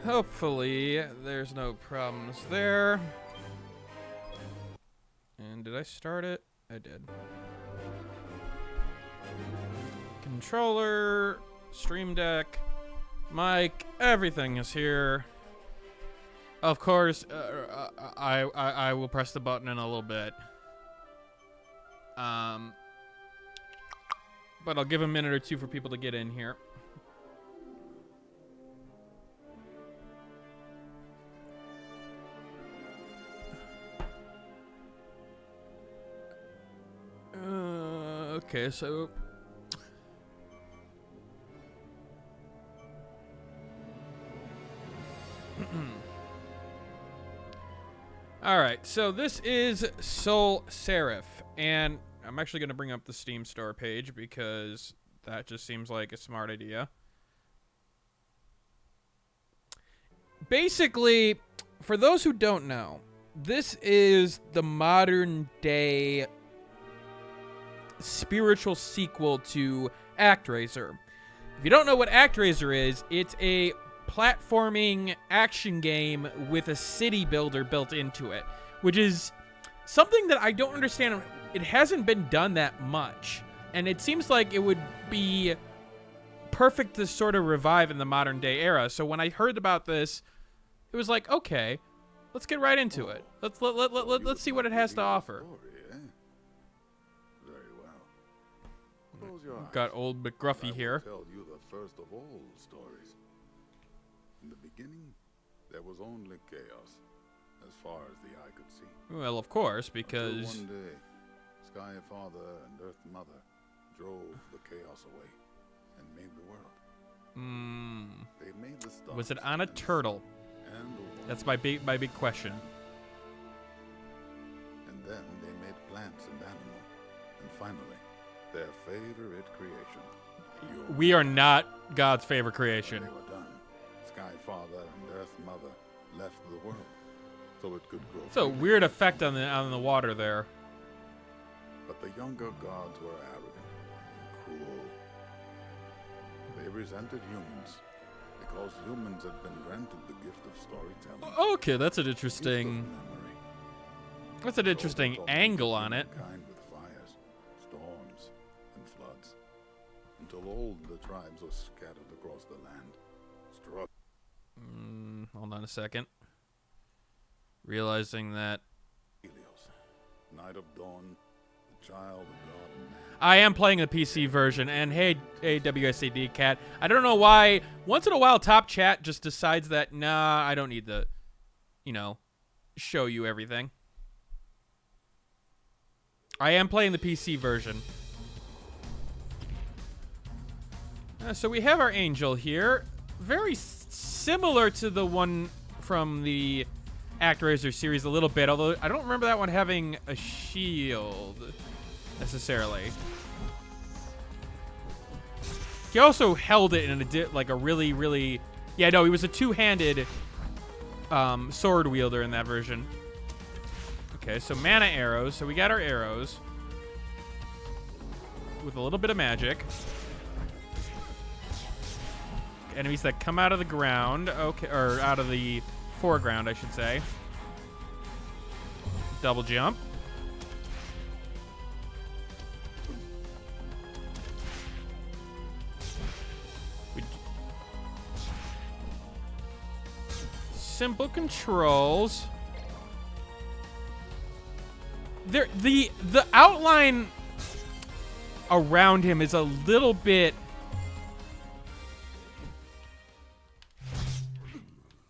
Hopefully, there's no problems there. And did I start it? I did. Controller, Stream Deck, mic, everything is here. Of course, I will press the button in a little bit. But I'll give a minute or two for people to get in here. Okay, so all right, so this is SolSeraph, and I'm actually going to bring up the Steam store page because that just seems like a smart idea. Basically, for those who don't know, this is the modern day spiritual sequel to ActRaiser. If you don't know what ActRaiser is, it's a platforming action game with a city builder built into it, which is something that I don't understand. It hasn't been done that much, and it seems like it would be perfect to sort of revive in the modern day era. So when I heard about this, it was like, okay, let's get right into it. Let's see what it has to offer. Got old McGruffy here. Tell you the first of all stories. In the beginning, there was only chaos, as far as the eye could see. Well, of course, because until one day, Sky Father and Earth Mother drove the chaos away and made the world. They made the stars. Was it on a turtle? That's my big question. And then they made plants and animals, and finally, their favorite creation. We are not God's favorite creation. When they were done, Sky Father and Earth Mother left the world so it could grow. It's a weird effect on the water there. But the younger gods were arrogant and cruel. They resented humans because humans had been granted the gift of storytelling. Okay, that's an interesting. That's an interesting angle on it. With fires, storms, and floods, until all the tribes were scattered across the land. Hold on a second. Realizing that Helios, Night of Dawn, the child of God and man. I am playing the PC version, and hey, WSAD Cat. I don't know why. Once in a while, Top Chat just decides that, nah, I don't need to, show you everything. I am playing the PC version. So we have our angel here. Very similar to the one from the ActRaiser series a little bit, although I don't remember that one having a shield necessarily. He also held it in a really... Yeah, no, he was a two-handed sword wielder in that version. Okay, so mana arrows. So we got our arrows with a little bit of magic. Enemies that come out of the ground. Okay, or out of the foreground, I should say. Double jump. Simple controls. The outline around him is a little bit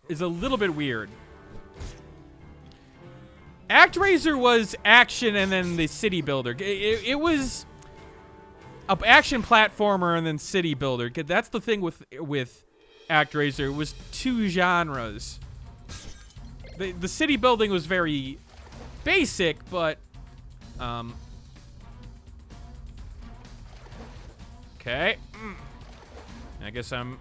weird. ActRaiser was action and then the city builder. It was an action platformer and then city builder. That's the thing with ActRaiser. It was two genres. The city building was very basic, but okay. I guess I'm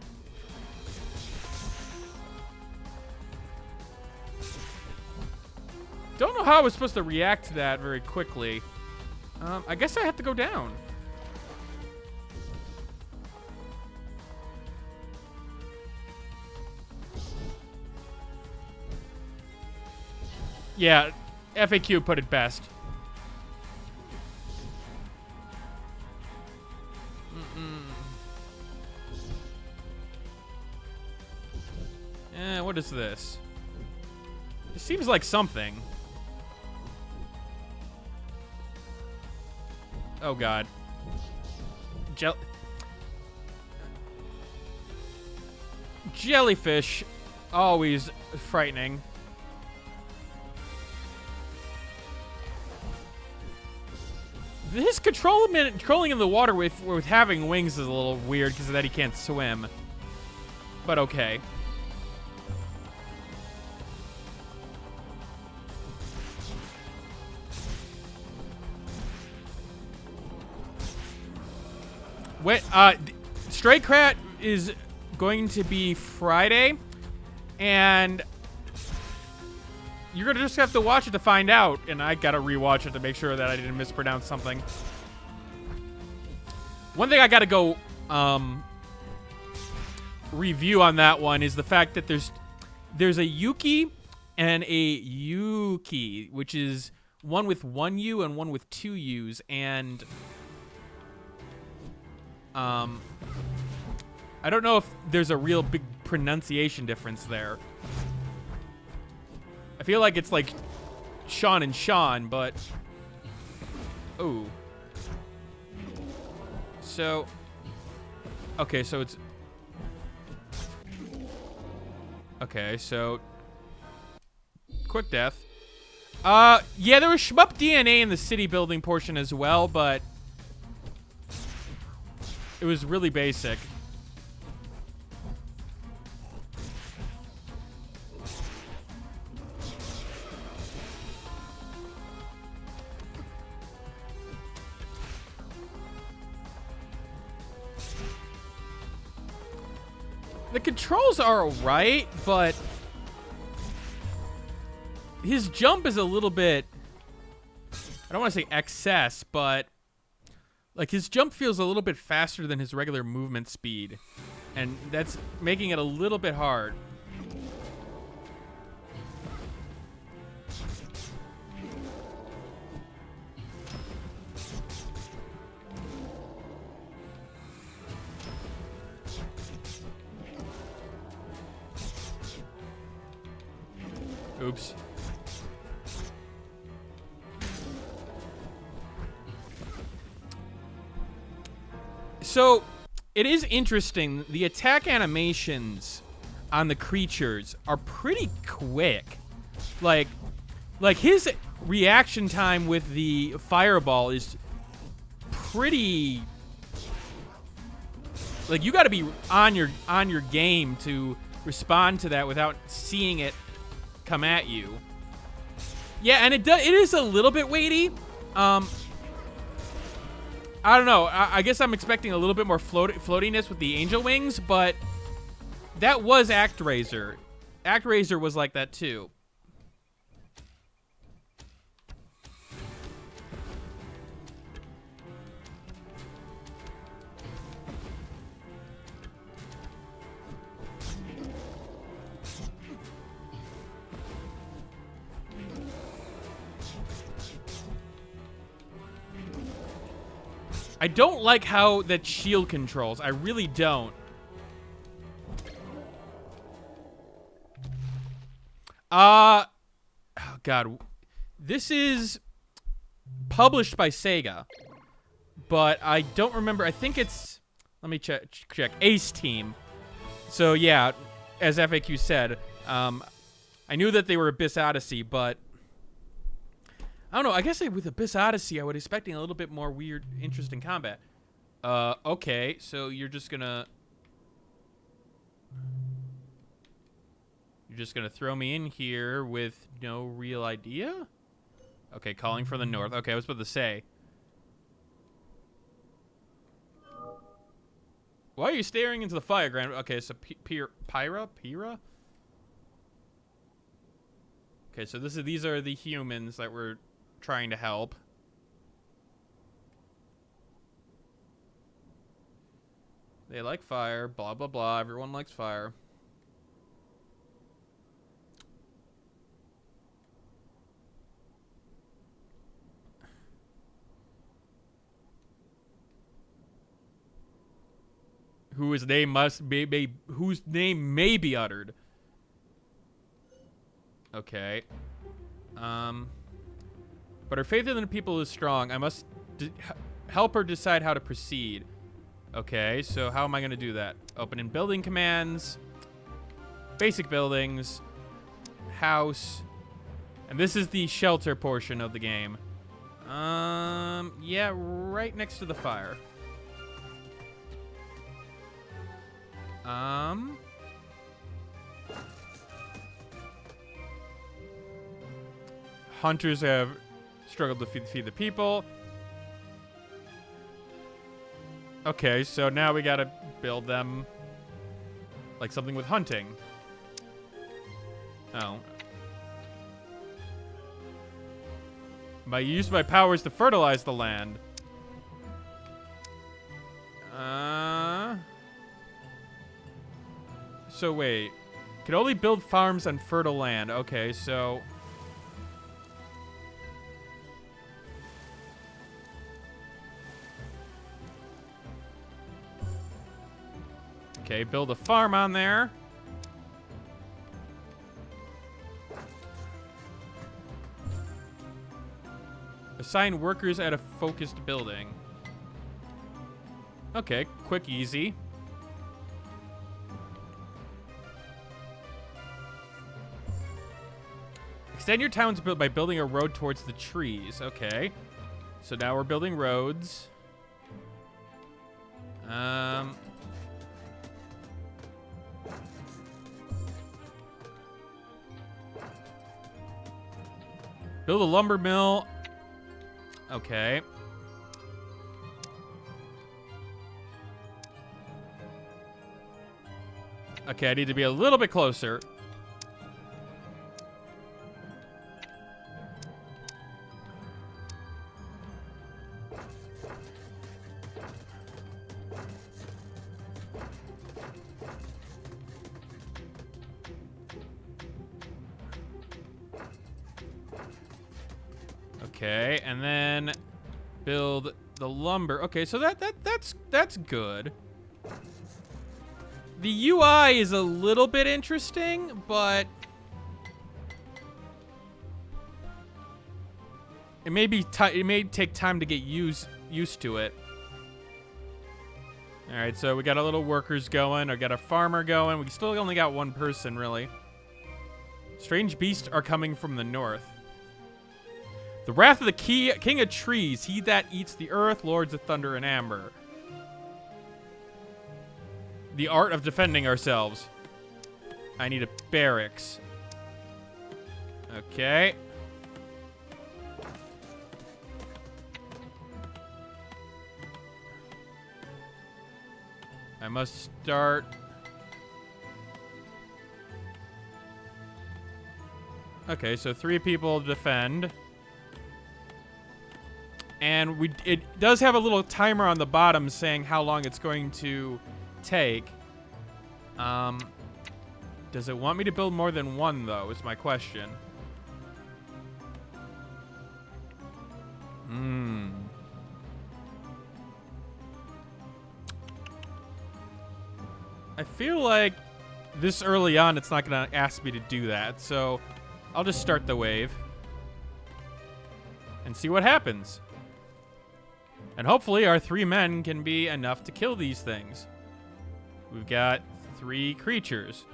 don't know how I was supposed to react to that very quickly. I guess I have to go down. Yeah, FAQ put it best. What is this? It seems like something. Oh god. Jellyfish, always frightening. His controlling in the water with having wings is a little weird because of that he can't swim. But okay. Stray Crat is going to be Friday, and you're gonna just have to watch it to find out, and I gotta rewatch it to make sure that I didn't mispronounce something. One thing I gotta go review on that one is the fact that there's a Yuki and a Yuki, which is one with one U and one with two U's, and I don't know if there's a real big pronunciation difference there. I feel like it's like Sean and Sean, but... Ooh. So... Okay, so it's... Okay, so... Quick death. Yeah, there was shmup DNA in the city building portion as well, but... It was really basic. The controls are alright, but his jump is a little bit, I don't want to say excess, but like his jump feels a little bit faster than his regular movement speed, and that's making it a little bit hard. Oops. So, it is interesting. The attack animations on the creatures are pretty quick. Like his reaction time with the fireball is pretty... Like, you gotta be on your game to respond to that without seeing it come at you. Yeah, and it is a little bit weighty. I don't know. I guess I'm expecting a little bit more floatiness with the angel wings, but that was ActRaiser. ActRaiser was like that too. I don't like how that shield controls. I really don't. Oh God. This is published by Sega, but I don't remember. I think it's, let me check. Ace Team. So yeah, as FAQ said, I knew that they were Abyss Odyssey, but I don't know. I guess with Abyss Odyssey, I was expecting a little bit more weird, interesting combat. Okay, so you're just gonna throw me in here with no real idea? Okay, calling from the north. Okay, I was about to say. Why are you staring into the fire ground? Okay, so Pyra? Okay, so these are the humans that we're trying to help. They like fire, blah, blah, blah. Everyone likes fire. Whose name may be uttered. Okay. But her faith in the people is strong. I must help her decide how to proceed. Okay, so how am I going to do that? Open in building commands. Basic buildings. House. And this is the shelter portion of the game. Yeah, right next to the fire. Hunters have struggled to feed the people. Okay, so now we gotta build them like something with hunting. Oh. I use my powers to fertilize the land. So wait. Can only build farms on fertile land. Okay, so... Okay, build a farm on there. Assign workers at a focused building. Okay, quick, easy. Extend your town's build by building a road towards the trees. Okay. So now we're building roads. Build a lumber mill. Okay. Okay, I need to be a little bit closer. Okay, and then build the lumber. Okay, so that's good. The UI is a little bit interesting, but it may take time to get used to it. All right, so we got our little workers going, or got a farmer going. We still only got one person, really. Strange beasts are coming from the north. The wrath of the king of trees, he that eats the earth, lords of thunder and amber. The art of defending ourselves. I need a barracks. Okay. I must start. Okay, so 3 people defend. And it does have a little timer on the bottom saying how long it's going to take. Does it want me to build more than one, though, is my question. I feel like this early on it's not going to ask me to do that, so I'll just start the wave and see what happens. And hopefully our 3 men can be enough to kill these things. We've got 3 creatures.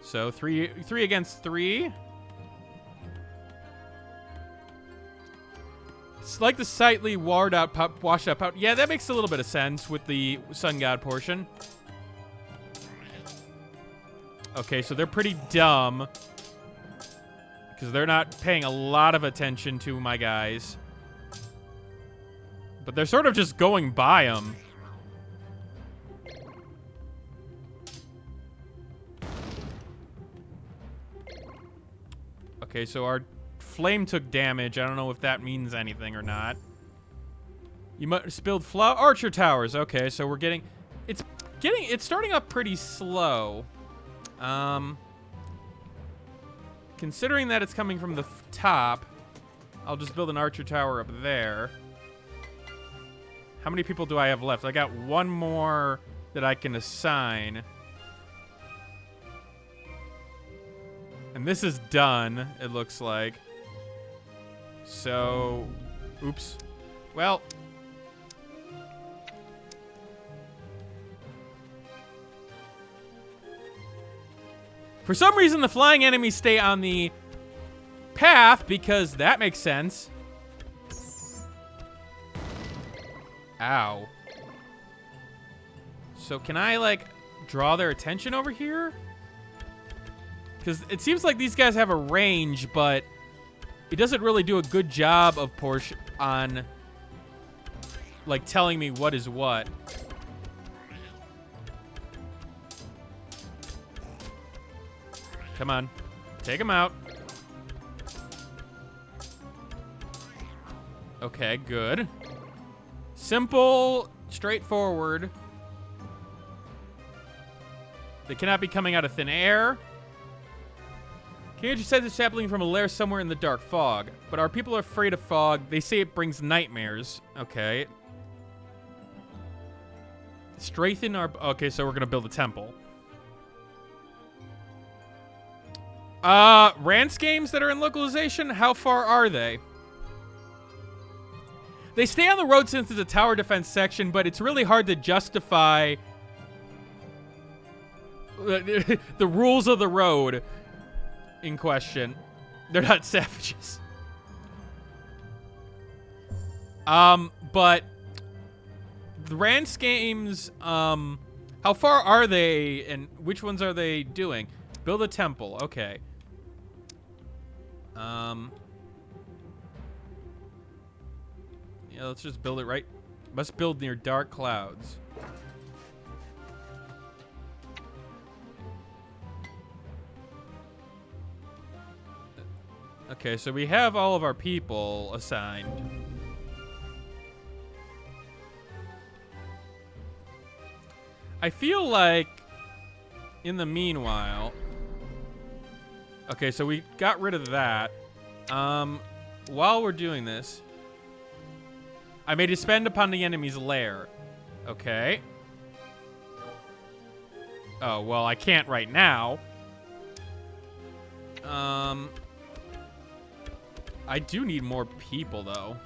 So 3 against 3. It's like the slightly washed out powder. Yeah, that makes a little bit of sense with the sun god portion. Okay, so they're pretty dumb. Because they're not paying a lot of attention to my guys. But they're sort of just going by them. Okay, so our flame took damage. I don't know if that means anything or not. You must build archer towers. Okay, so we're getting... It's starting up pretty slow. Considering that it's coming from the top, I'll just build an archer tower up there. How many people do I have left? I got one more that I can assign. And this is done, it looks like. So, oops. Well... For some reason, the flying enemies stay on the path, because that makes sense. Ow. So can I, like, draw their attention over here? Because it seems like these guys have a range, but it doesn't really do a good job of on, like, telling me what is what. Come on. Take him out. Okay, good. Simple, straightforward. They cannot be coming out of thin air. Cage says it's sapling from a lair somewhere in the dark fog. But our people are afraid of fog. They say it brings nightmares. Okay. Strengthen our... Okay, so we're going to build a temple. Rance games that are in localization, how far are they? They stay on the road since it's a tower defense section, but it's really hard to justify the rules of the road in question. They're not savages. But the Rance games, how far are they and which ones are they doing? Build a temple, okay. Yeah, let's just build it right. Must build near dark clouds. Okay, so we have all of our people assigned. I feel like, in the meanwhile... Okay, so we got rid of that. While we're doing this... I may expend upon the enemy's lair. Okay. Oh, well, I can't right now. I do need more people, though.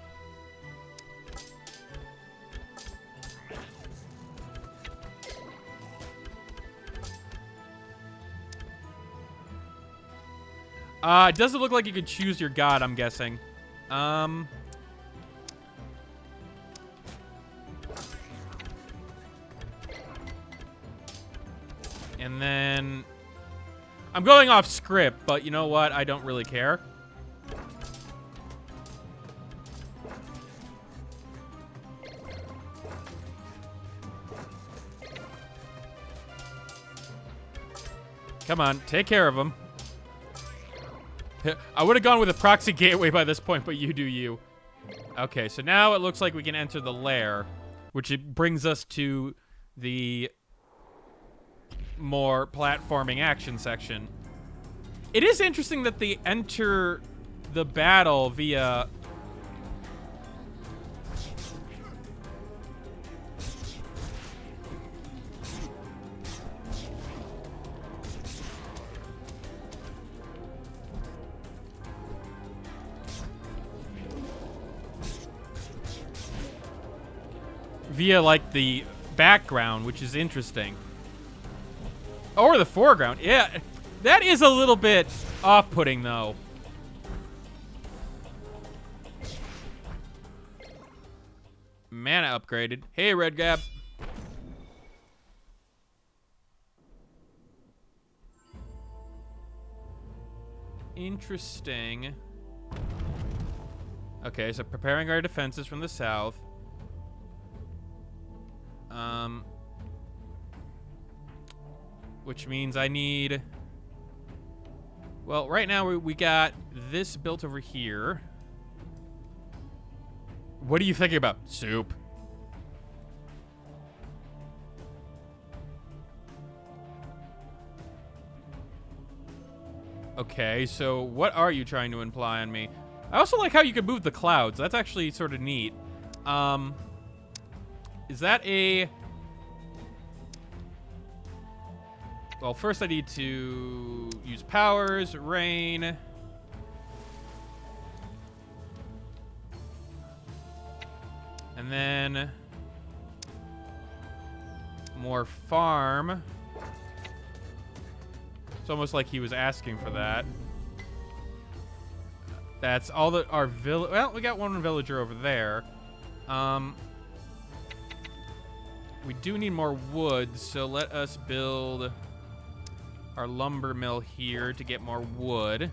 It doesn't look like you could choose your god, I'm guessing. And then... I'm going off script, but you know what? I don't really care. Come on, take care of him. I would have gone with a proxy gateway by this point, but you do you. Okay, so now it looks like we can enter the lair, which it brings us to the more platforming action section. It is interesting that they enter the battle via... via, like, the background, which is interesting. Or the foreground. Yeah, that is a little bit off-putting, though. Mana upgraded. Hey, Red Gab. Interesting. Okay, so preparing our defenses from the south. Which means I need Well, right now we got this built over here. What are you thinking about? Soup. Okay, so what are you trying to imply on me? I also like how you can move the clouds. That's actually sort of neat. Is that a... Well, first I need to use powers, rain. And then more farm. It's almost like he was asking for that. That's all that our village... Well, we got one villager over there. We do need more wood, so let us build our lumber mill here to get more wood.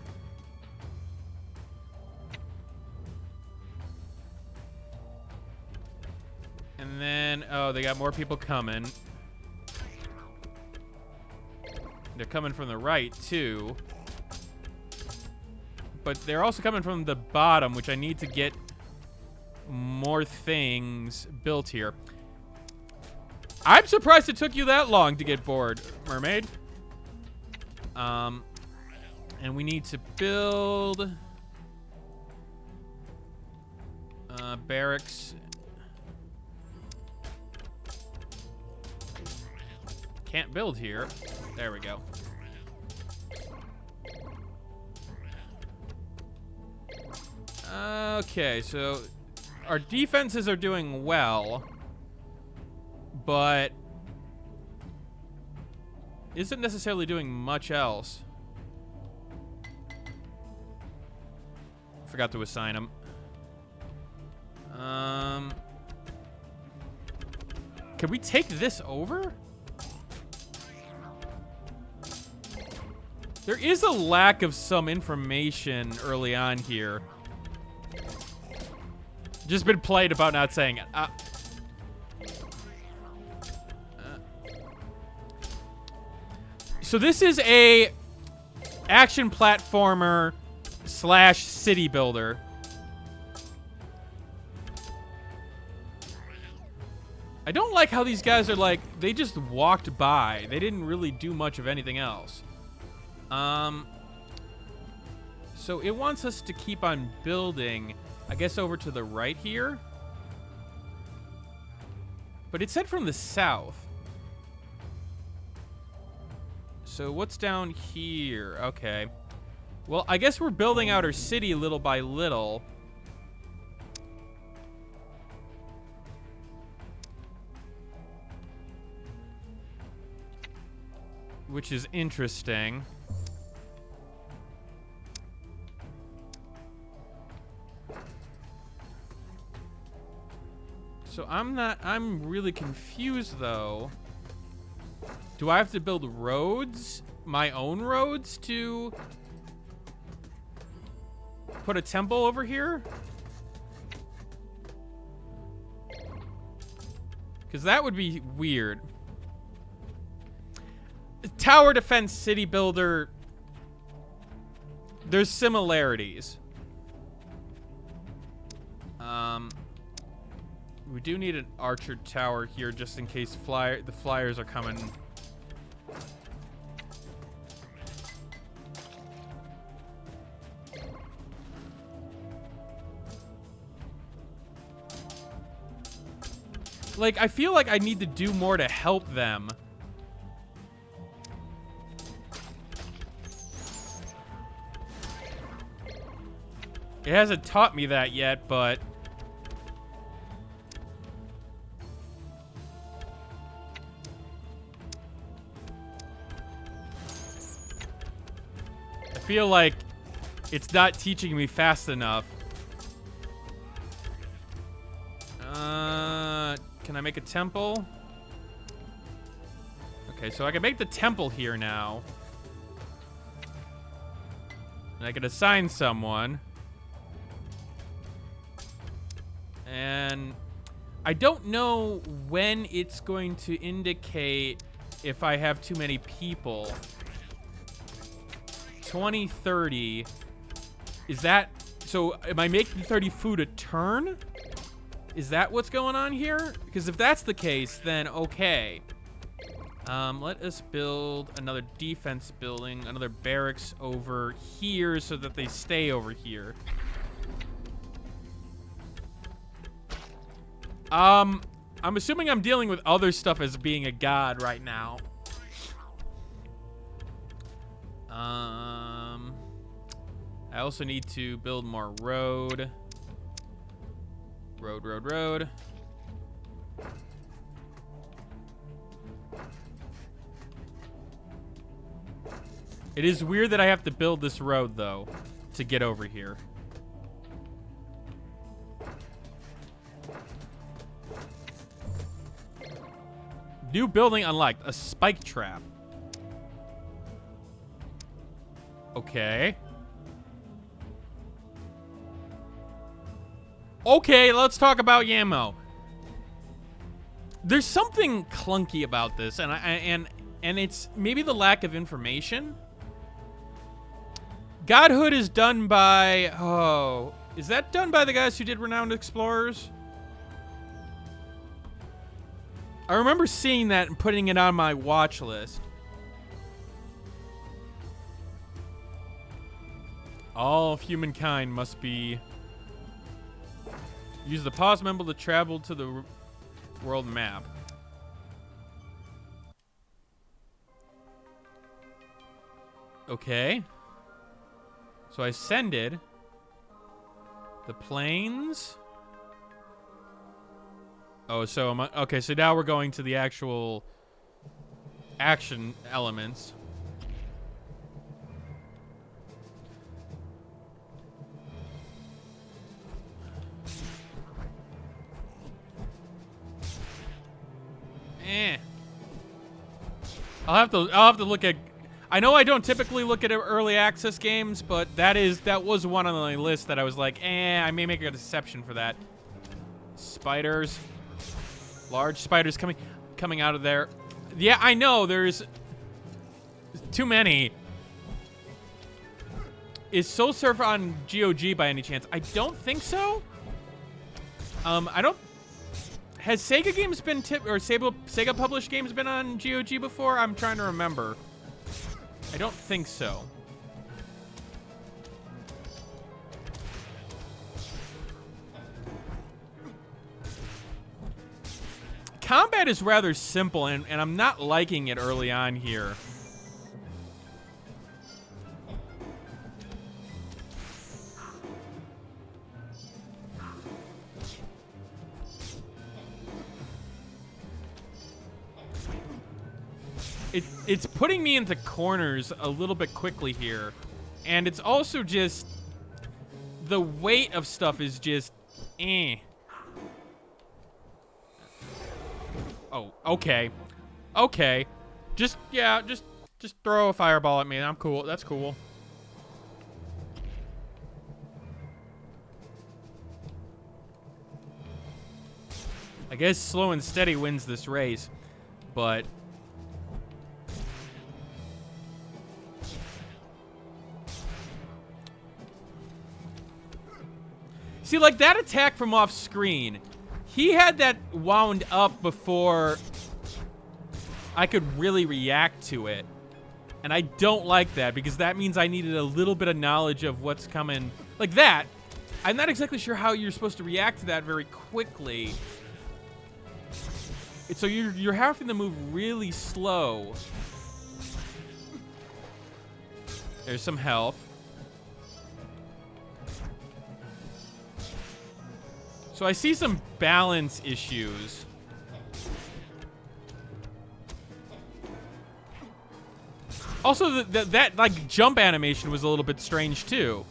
And then, oh, they got more people coming. They're coming from the right, too. But they're also coming from the bottom, which I need to get more things built here. I'm surprised it took you that long to get bored, mermaid. And we need to build barracks. Can't build here. There we go. Okay, so our defenses are doing well, but isn't necessarily doing much else. Forgot to assign them. Can we take this over? There is a lack of some information early on here. Just been played about not saying it. So this is a action platformer / city builder. I don't like how these guys are like, they just walked by. They didn't really do much of anything else. So it wants us to keep on building, I guess, over to the right here. But it said from the south. So what's down here? Okay. Well, I guess we're building out our city little by little. Which is interesting. So I'm really confused though. Do I have to build roads? My own roads to put a temple over here? Because that would be weird. Tower defense city builder, there's similarities. We do need an archer tower here just in case the flyers are coming. Like, I feel like I need to do more to help them. It hasn't taught me that yet, but... I feel like it's not teaching me fast enough. Can I make a temple? Okay, so I can make the temple here now. And I can assign someone. And I don't know when it's going to indicate if I have too many people 20, 30. Is that... So, am I making 30 food a turn? Is that what's going on here? Because if that's the case, then okay. Let us build another defense building, another barracks over here so that they stay over here. I'm assuming I'm dealing with other stuff as being a god right now. I also need to build more road. Road. It is weird that I have to build this road, though, to get over here. New building unlocked. A spike trap. Okay. Okay, let's talk about Yammo. There's something clunky about this, and it's maybe the lack of information. Godhood is done by... Oh, is that done by the guys who did Renowned Explorers? I remember seeing that and putting it on my watch list. All of humankind must be... Use the pause symbol to travel to the world map. Okay. So I ascended. The plains. Oh, so am I... Okay, so now we're going to the actual action elements. I'll have to look at... I know I don't typically look at early access games, but that was one on my list that I was like, I may make an exception for that. Spiders. Large spiders coming out of there. Yeah, I know, there's too many. Is SolSeraph on GOG by any chance? I don't think so. I don't... Has Sega games been Sega published games been on GOG before? I'm trying to remember. I don't think so. Combat is rather simple, and I'm not liking it early on here. It's putting me into corners a little bit quickly here. And it's also just... The weight of stuff is just... Oh, okay. Okay. Just throw a fireball at me. I'm cool. That's cool. I guess slow and steady wins this race. But... See, like that attack from off screen, he had that wound up before I could really react to it. And I don't like that because that means I needed a little bit of knowledge of what's coming. Like that. I'm not exactly sure how you're supposed to react to that very quickly. So you're having to move really slow. There's some health. So I see some balance issues. Also, that like jump animation was a little bit strange too.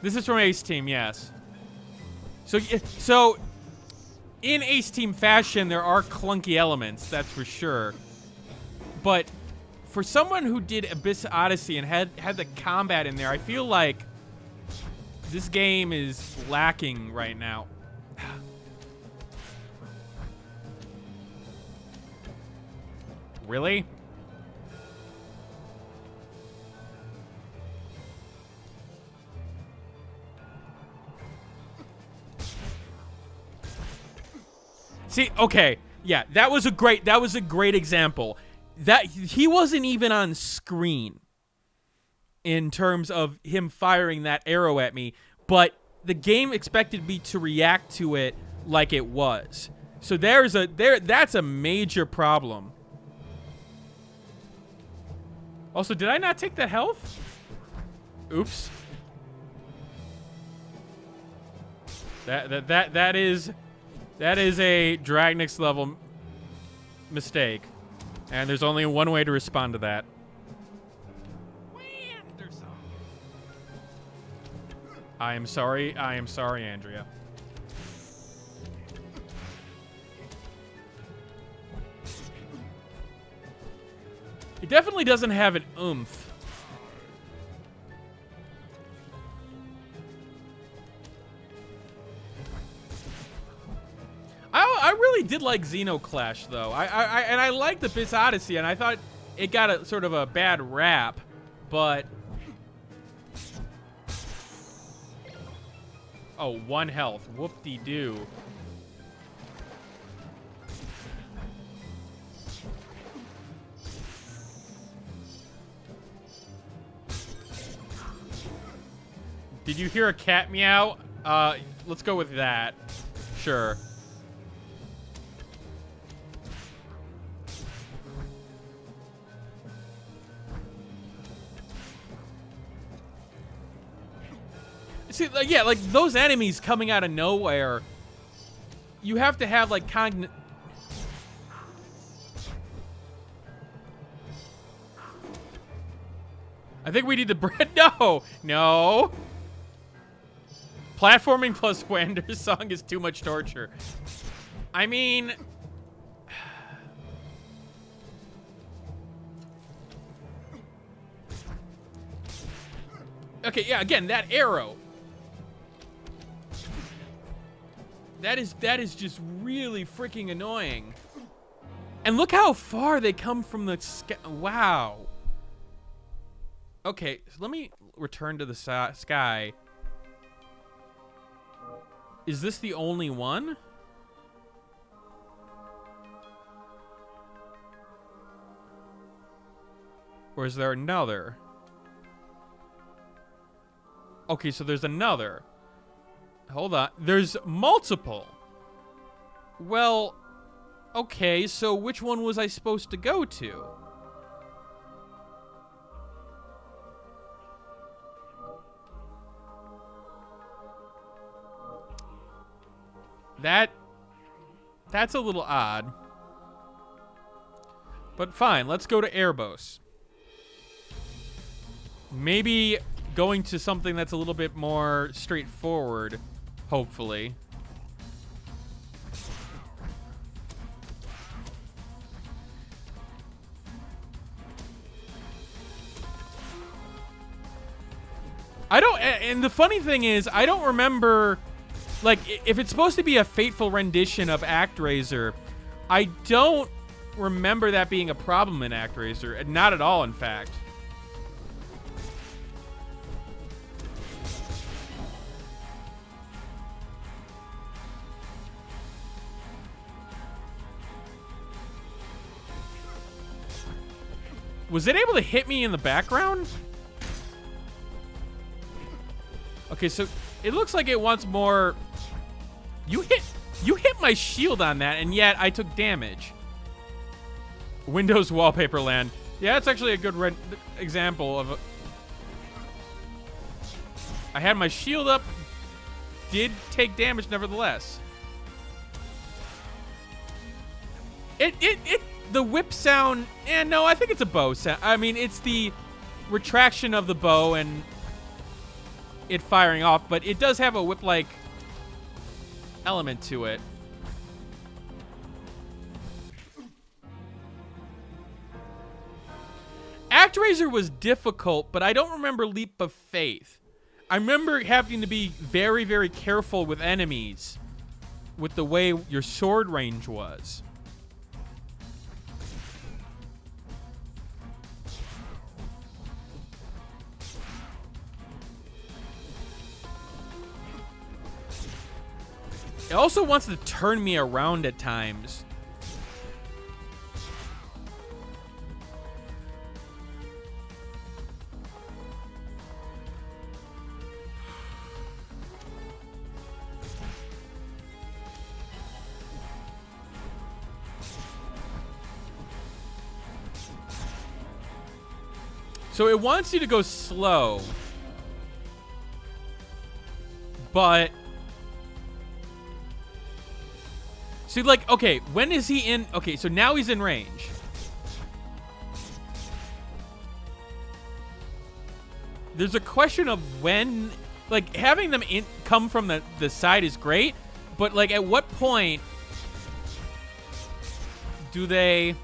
This is from Ace Team, yes. So in Ace Team fashion, there are clunky elements, that's for sure. But for someone who did Abyss Odyssey and had the combat in there, I feel like this game is lacking right now. Really? See, okay, yeah, that was a great example. That he wasn't even on screen in terms of him firing that arrow at me, but the game expected me to react to it like it was. So that's a major problem. Also, did I not take the health? Oops. That is a Dragnix level mistake, and there's only one way to respond to that. I am sorry, Andrea. It definitely doesn't have an oomph. I really did like Xenoclash, though. I liked the Abyss Odyssey, and I thought it got a sort of a bad rap, but... Oh, 1 health. Whoop-de-doo. Did you hear a cat meow? Let's go with that. Sure. See, like, yeah, like those enemies coming out of nowhere, you have to have like I think we need the bread. No. Platforming plus Wander's song is too much torture. I mean, okay, yeah. Again, that arrow. That is just really freaking annoying. And look how far they come from the sky. Wow. Okay, so let me return to the sky. Is this the only one? Or is there another? Okay, so there's another. Hold on. There's multiple. Well, okay, so which one was I supposed to go to? That's a little odd. But fine, let's go to Erebos. Maybe going to something that's a little bit more straightforward, hopefully. And the funny thing is, I don't remember, like, if it's supposed to be a faithful rendition of ActRaiser, I don't remember that being a problem in ActRaiser. Not at all, in fact. Was it able to hit me in the background? Okay, so it looks like it wants more. You hit my shield on that, and yet I took damage. Windows wallpaper land. Yeah, that's actually a good example of. I had my shield up. Did take damage nevertheless. The whip sound. No, I think it's a bow sound. I mean, it's the retraction of the bow and it firing off, but it does have a whip-like element to it. ActRaiser was difficult, but I don't remember Leap of Faith. I remember having to be very, very careful with enemies with the way your sword range was. It also wants to turn me around at times. So it wants you to go slow. But... see, like, okay, when is he in... okay, so now he's in range. There's a question of when... like, having them come from the side is great, but, like, at what point do they...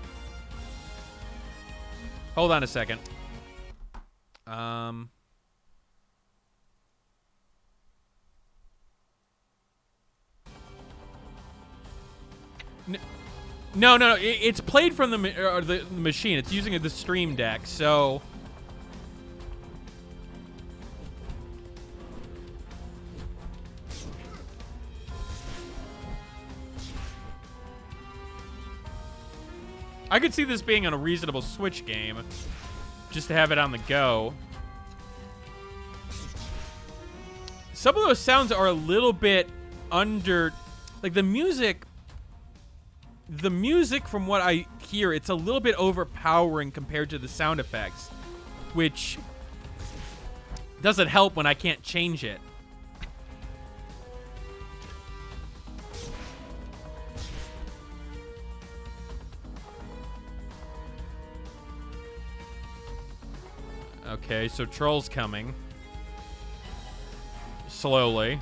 hold on a second. No. It's played from the machine. It's using the Stream Deck, so... I could see this being a reasonable Switch game, just to have it on the go. Some of those sounds are a little bit under... like, the music from what I hear, it's a little bit overpowering compared to the sound effects, which doesn't help when I can't change it. Okay, so Troll's coming. Slowly.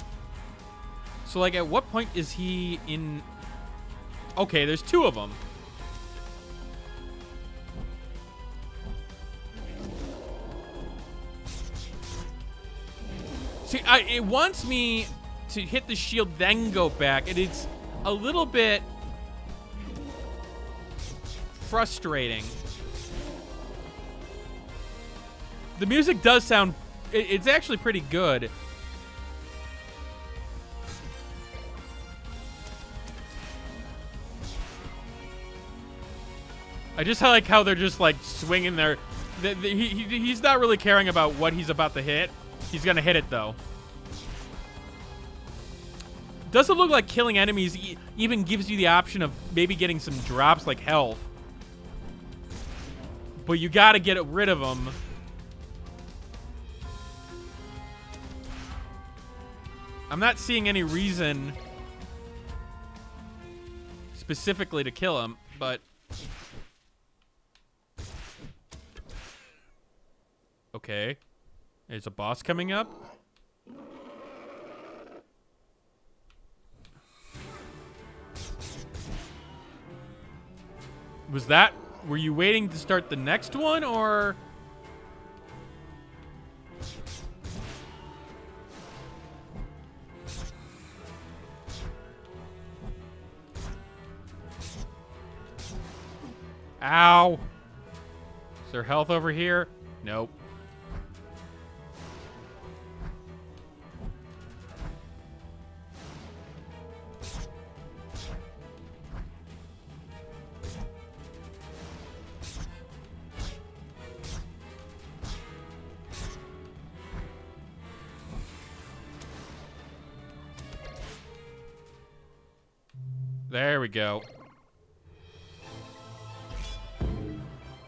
So, like, at what point is he in... okay, there's two of them. See, it wants me to hit the shield, then go back, and it's a little bit frustrating. The music does sound... it's actually pretty good. I just like how they're just, like, swinging their... he's not really caring about what he's about to hit. He's gonna hit it, though. Doesn't look like killing enemies even gives you the option of maybe getting some drops, like health. But you gotta get rid of them. I'm not seeing any reason specifically to kill him, but... okay. There's a boss coming up. Was that... were you waiting to start the next one, or... ow. Is there health over here? Nope. There we go.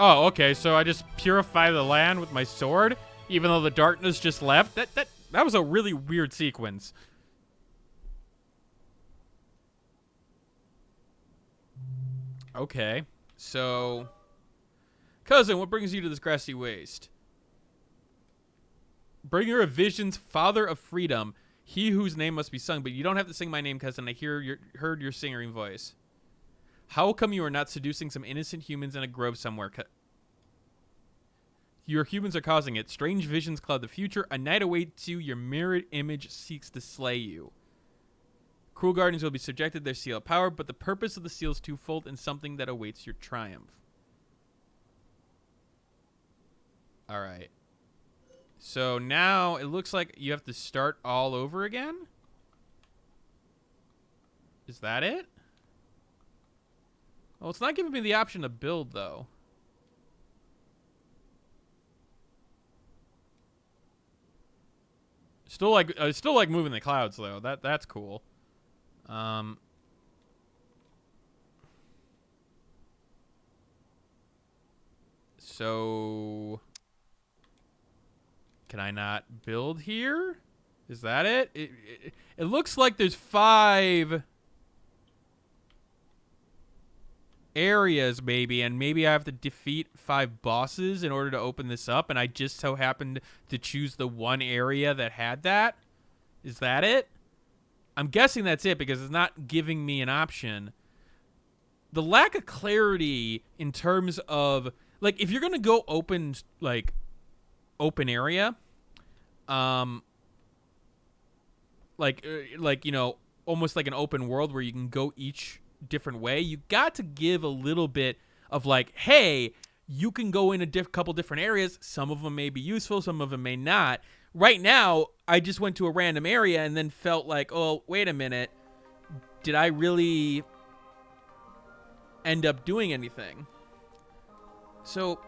Oh, okay, so I just purify the land with my sword, even though the darkness just left? That was a really weird sequence. Okay, so... cousin, what brings you to this grassy waste? Bringer of visions, father of freedom, he whose name must be sung, but you don't have to sing my name, cousin. I heard your singing voice. How come you are not seducing some innocent humans in a grove somewhere? Your humans are causing it. Strange visions cloud the future. A night awaits you. Your mirrored image seeks to slay you. Cruel guardians will be subjected to their seal of power, but the purpose of the seal is twofold and something that awaits your triumph. All right. So now it looks like you have to start all over again? Is that it? Well, it's not giving me the option to build, though. Still like moving the clouds, though. That's cool. So can I not build here? Is that it? It looks like there's 5 areas, maybe, and maybe I have to defeat 5 bosses in order to open this up, and I just so happened to choose the one area that had that. Is that it? I'm guessing that's it because it's not giving me an option. The lack of clarity in terms of, like, if you're gonna go open, like, open area, like you know, almost like an open world where you can go each different way, you got to give a little bit of, like, hey, you can go in a couple different areas. Some of them may be useful, some of them may not. Right now, I just went to a random area and then felt like, oh, wait a minute, did I really end up doing anything? So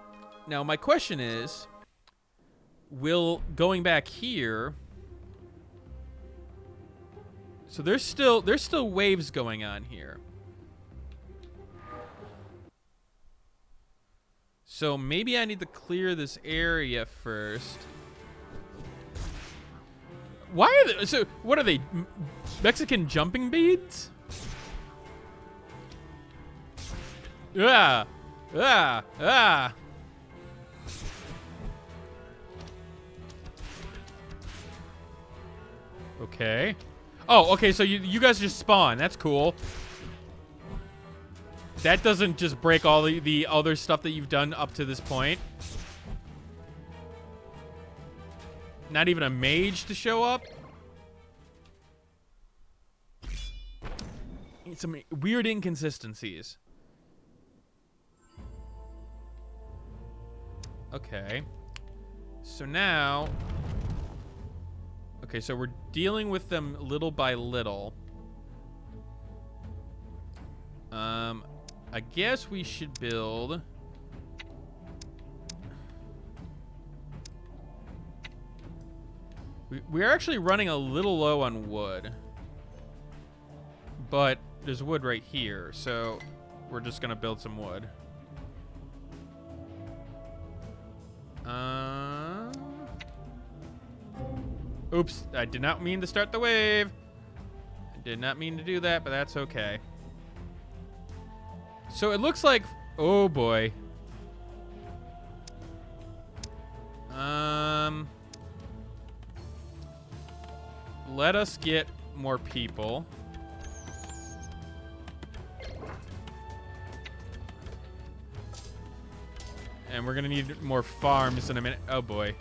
now my question is, will going back here, so there's still waves going on here. So maybe I need to clear this area first. Why are they, so what are they, Mexican jumping beads? Ah. Okay. Oh, okay, so you guys just spawn. That's cool. That doesn't just break all the other stuff that you've done up to this point. Not even a mage to show up? Some weird inconsistencies. Okay. So now... Okay, so we're dealing with them little by little. I guess we should build... We're actually running a little low on wood. But there's wood right here, so we're just gonna build some wood. Oops, I did not mean to start the wave. I did not mean to do that, but that's okay. So it looks like, oh boy. Let us get more people. And we're gonna need more farms in a minute. Oh boy.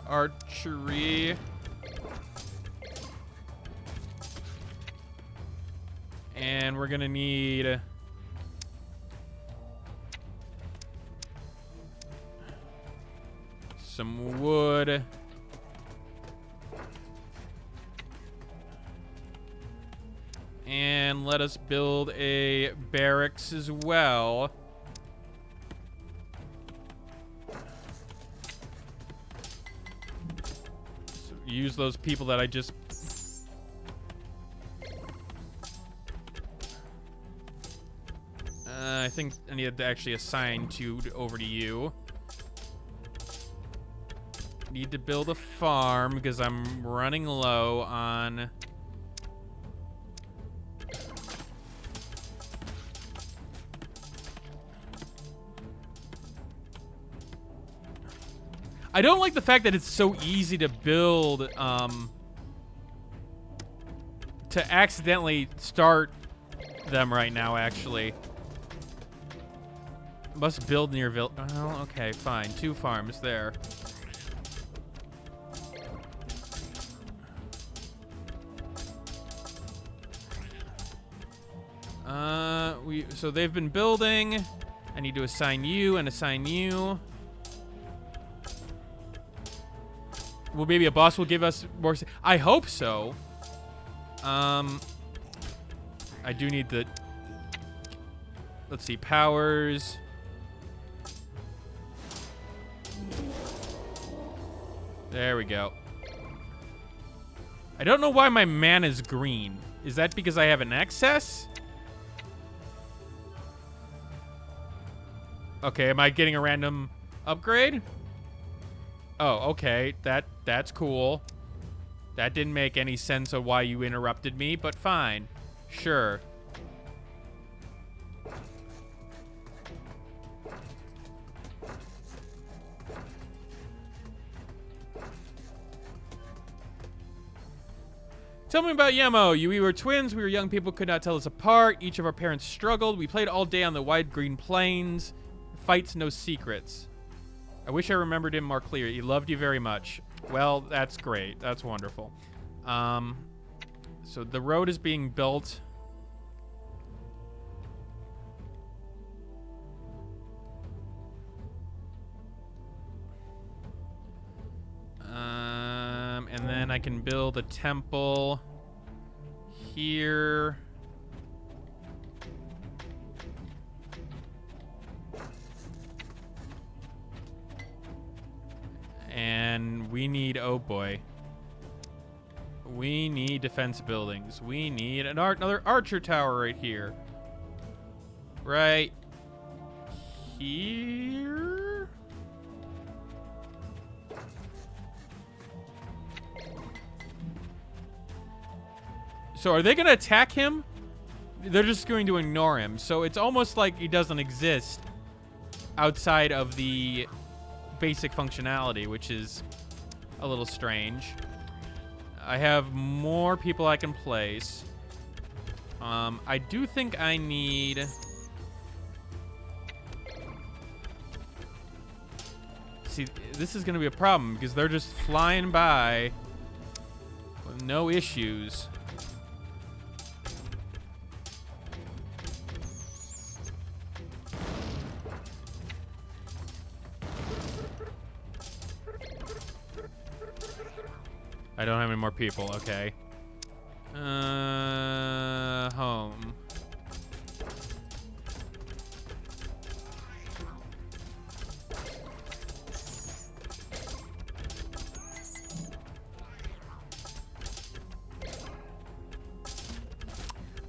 Archery. And we're gonna need some wood. And let us build a barracks as well. So use those people that I just... I think I need to actually assign 2 over to you. Need to build a farm because I'm running low on... I don't like the fact that it's so easy to build, to accidentally start them right now, actually. Must build near oh, okay, fine. 2 farms there. So they've been building. I need to assign you and assign you. Well, maybe a boss will give us more... I hope so. I do need the... Let's see, powers. There we go. I don't know why my mana's green. Is that because I have an excess? Okay, am I getting a random upgrade? Oh, okay. That's cool. That didn't make any sense of why you interrupted me, but fine. Sure. Tell me about Yemo. We were twins. We were young people, could not tell us apart. Each of our parents struggled. We played all day on the wide green plains. Fights, no secrets. I wish I remembered him more clearly. He loved you very much. Well, that's great. That's wonderful. So the road is being built. And then I can build a temple here. And we need, oh boy. We need defense buildings. We need another archer tower right here. Right here. So are they going to attack him? They're just going to ignore him. So it's almost like he doesn't exist outside of the basic functionality, which is a little strange. I have more people I can place. I do think I need... See, this is going to be a problem because they're just flying by with no issues. I don't have any more people, okay. Home.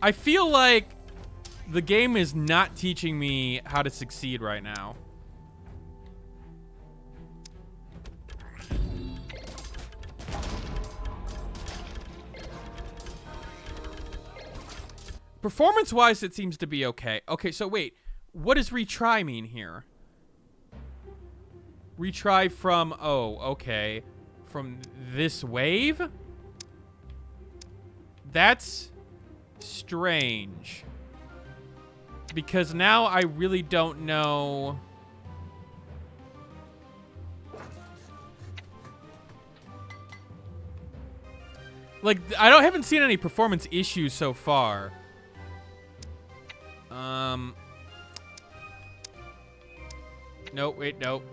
I feel like the game is not teaching me how to succeed right now. Performance-wise, it seems to be okay. Okay, so wait. What does retry mean here? Retry from... Oh, okay. From this wave? That's strange. Because now I really don't know... Like, I haven't seen any performance issues so far. Nope, wait, nope.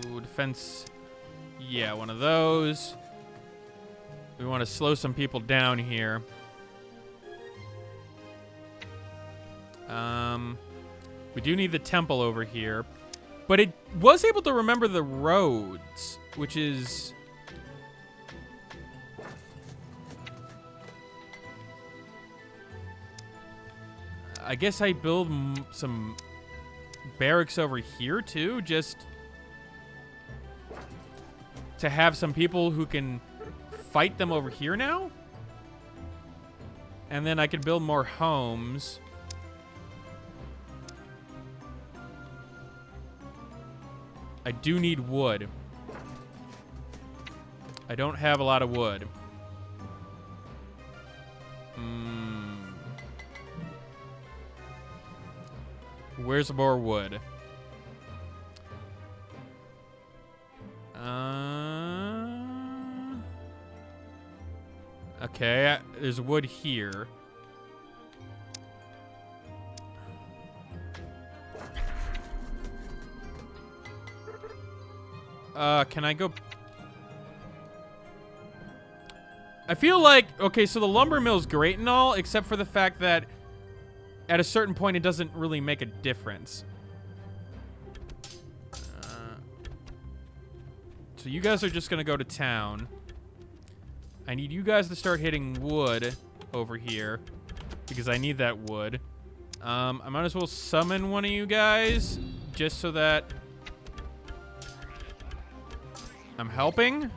Ooh, defense. Yeah, one of those. We want to slow some people down here. We do need the temple over here. But it was able to remember the roads, which is... I guess I build some barracks over here, too, just to have some people who can fight them over here now. And then I can build more homes. I do need wood. I don't have a lot of wood. Where's more wood? Okay, there's wood here. Can I go... I feel like... Okay, so the lumber mill's great and all, except for the fact that at a certain point it doesn't really make a difference. So you guys are just gonna go to town. I need you guys to start hitting wood over here, because I need that wood. I might as well summon one of you guys, just so that I'm helping.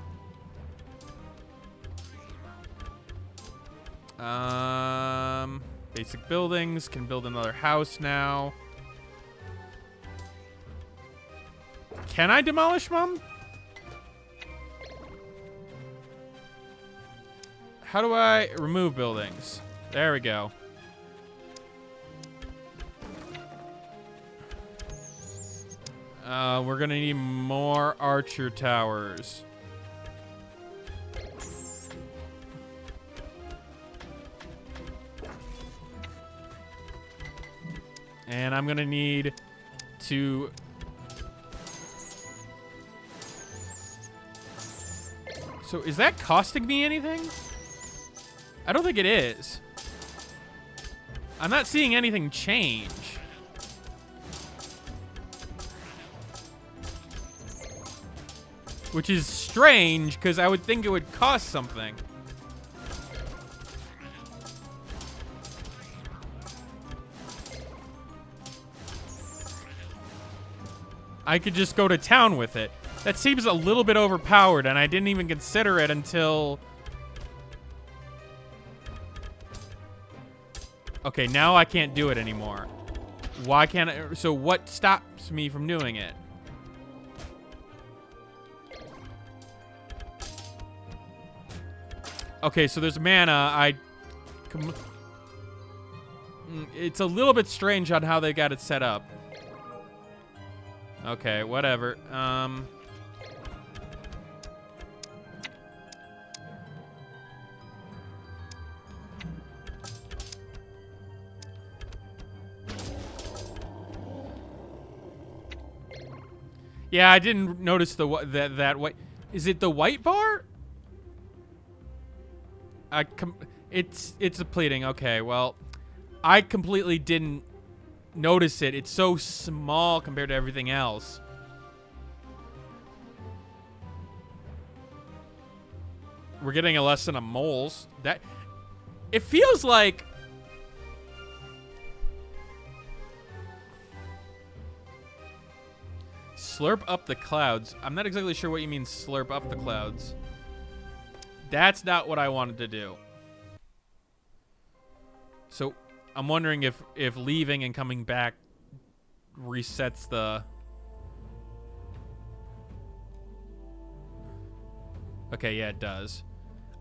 Basic buildings, can build another house now. Can I demolish Mom? How do I remove buildings? There we go. We're gonna need more archer towers. And I'm gonna need to... So is that costing me anything? I don't think it is. I'm not seeing anything change. Which is strange, because I would think it would cost something. I could just go to town with it. That seems a little bit overpowered, and I didn't even consider it until... Okay, now I can't do it anymore. Why can't I? So what stops me from doing it? Okay, so there's mana. It's a little bit strange on how they got it set up. Okay, whatever. Yeah, I didn't notice that white. Is it the white bar? It's depleting. Okay, well, I completely didn't notice it. It's so small compared to everything else. We're getting a lesson on moles. That it feels like slurp up the clouds. I'm not exactly sure what you mean slurp up the clouds. That's not what I wanted to do. So I'm wondering if leaving and coming back resets the... Okay, yeah, it does.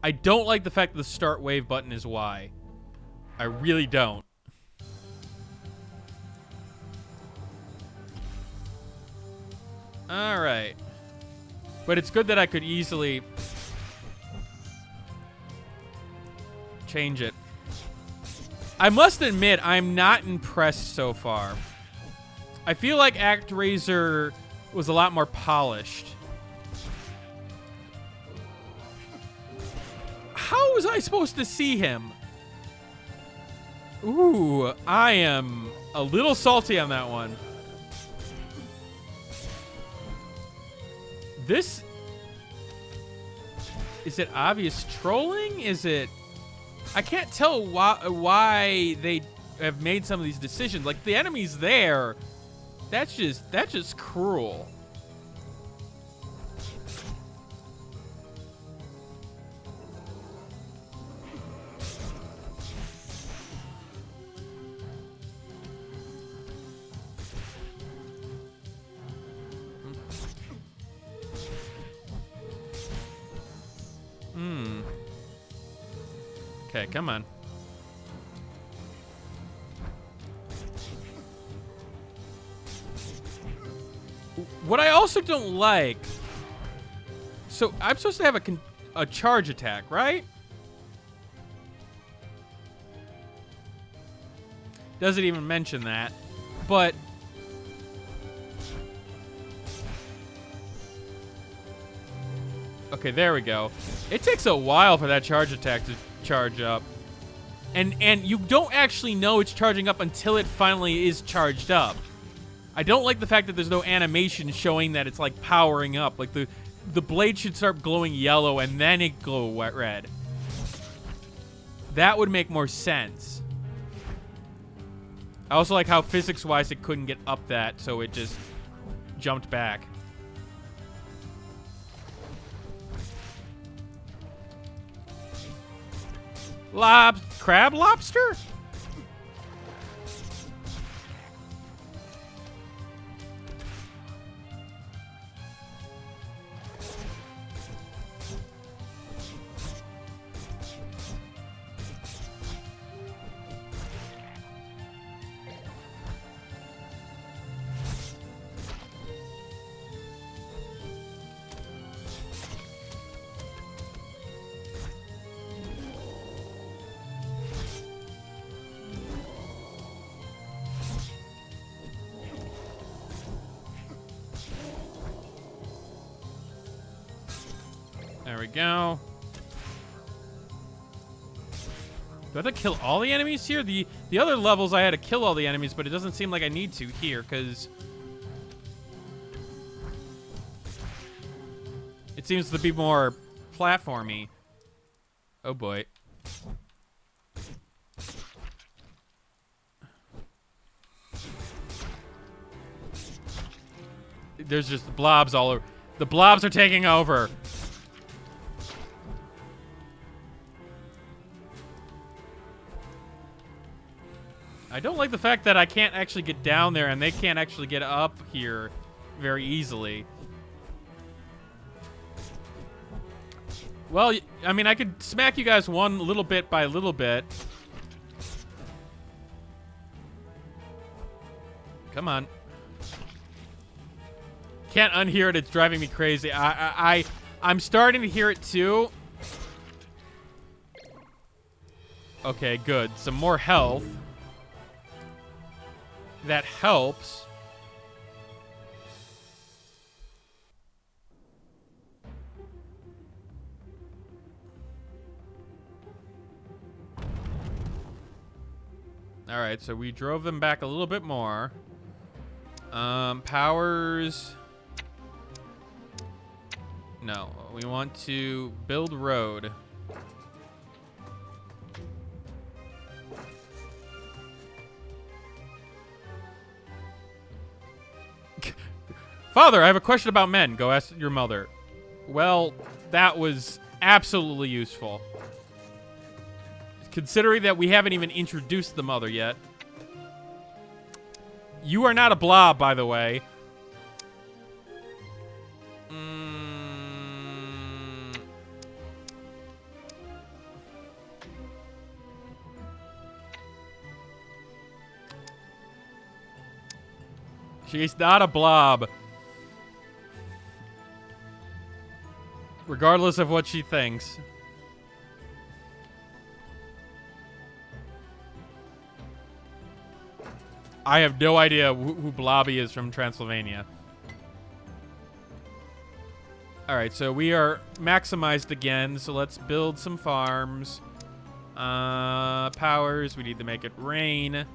I don't like the fact that the start wave button is Y. I really don't. Alright. But it's good that I could easily change it. I must admit, I'm not impressed so far. I feel like ActRaiser was a lot more polished. How was I supposed to see him? Ooh, I am a little salty on that one. This... Is it obvious trolling? Is it... I can't tell why they have made some of these decisions. Like, the enemy's there. That's just cruel. Okay, come on. What I also don't like... So, I'm supposed to have a charge attack, right? Doesn't even mention that. But... Okay, there we go. It takes a while for that charge attack to charge up. And you don't actually know it's charging up until it finally is charged up. I don't like the fact that there's no animation showing that it's like powering up. Like the blade should start glowing yellow and then it glow red. That would make more sense. I also like how physics-wise it couldn't get up that, so it just jumped back. Crab lobster? There we go. Do I have to kill all the enemies here? The other levels I had to kill all the enemies, but it doesn't seem like I need to here, because it seems to be more platformy. Oh boy. There's just blobs all over. The blobs are taking over. I don't like the fact that I can't actually get down there and they can't actually get up here very easily. Well, I mean, I could smack you guys one little bit by little bit. Come on. Can't unhear it. It's driving me crazy. I'm starting to hear it too. Okay, good. Some more health. That helps. All right, so we drove them back a little bit more. Powers. No, we want to build road. Father, I have a question about men. Go ask your mother. Well, that was absolutely useful. Considering that we haven't even introduced the mother yet. You are not a blob, by the way. She's not a blob. Regardless of what she thinks. I have no idea who Blobby is from Transylvania. Alright, so we are maximized again, so let's build some farms. Powers, we need to make it rain.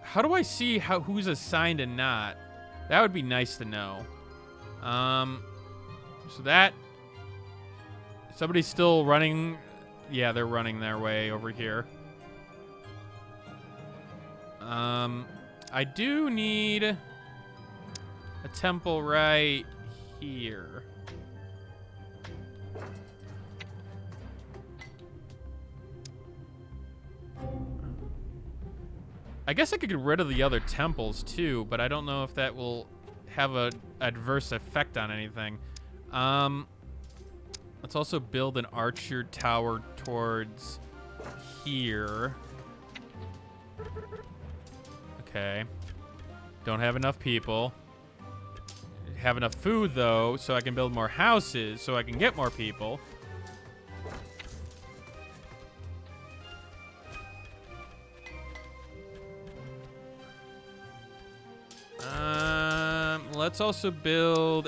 How do I see who's assigned and not? That would be nice to know. So that... Somebody's still running... Yeah, they're running their way over here. I do need a temple right here. I guess I could get rid of the other temples too, but I don't know if that will have an adverse effect on anything. Let's also build an archer tower towards here. Okay. Don't have enough people. Have enough food, though, so I can build more houses, so I can get more people. Let's also build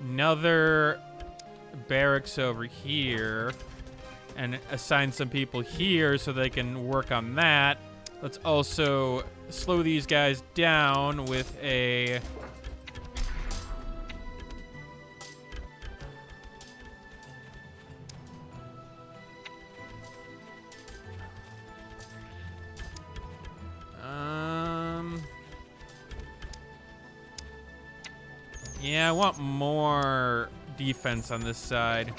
another barracks over here and assign some people here so they can work on that. Let's also slow these guys down with a... Yeah, I want more defense on this side.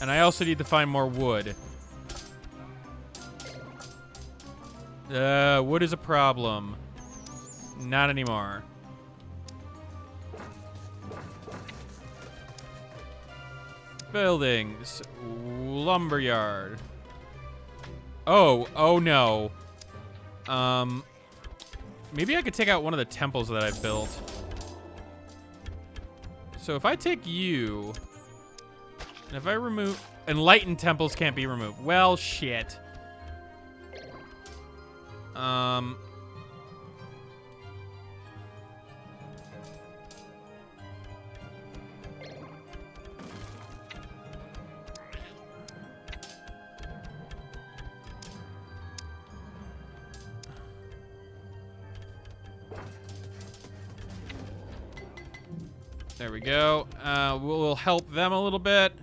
And I also need to find more wood. Wood is a problem. Not anymore. Buildings. Lumberyard. Oh no. Maybe I could take out one of the temples that I've built. So if I take you, and if I remove... Enlightened temples can't be removed. Well, shit. There we go. We'll help them a little bit.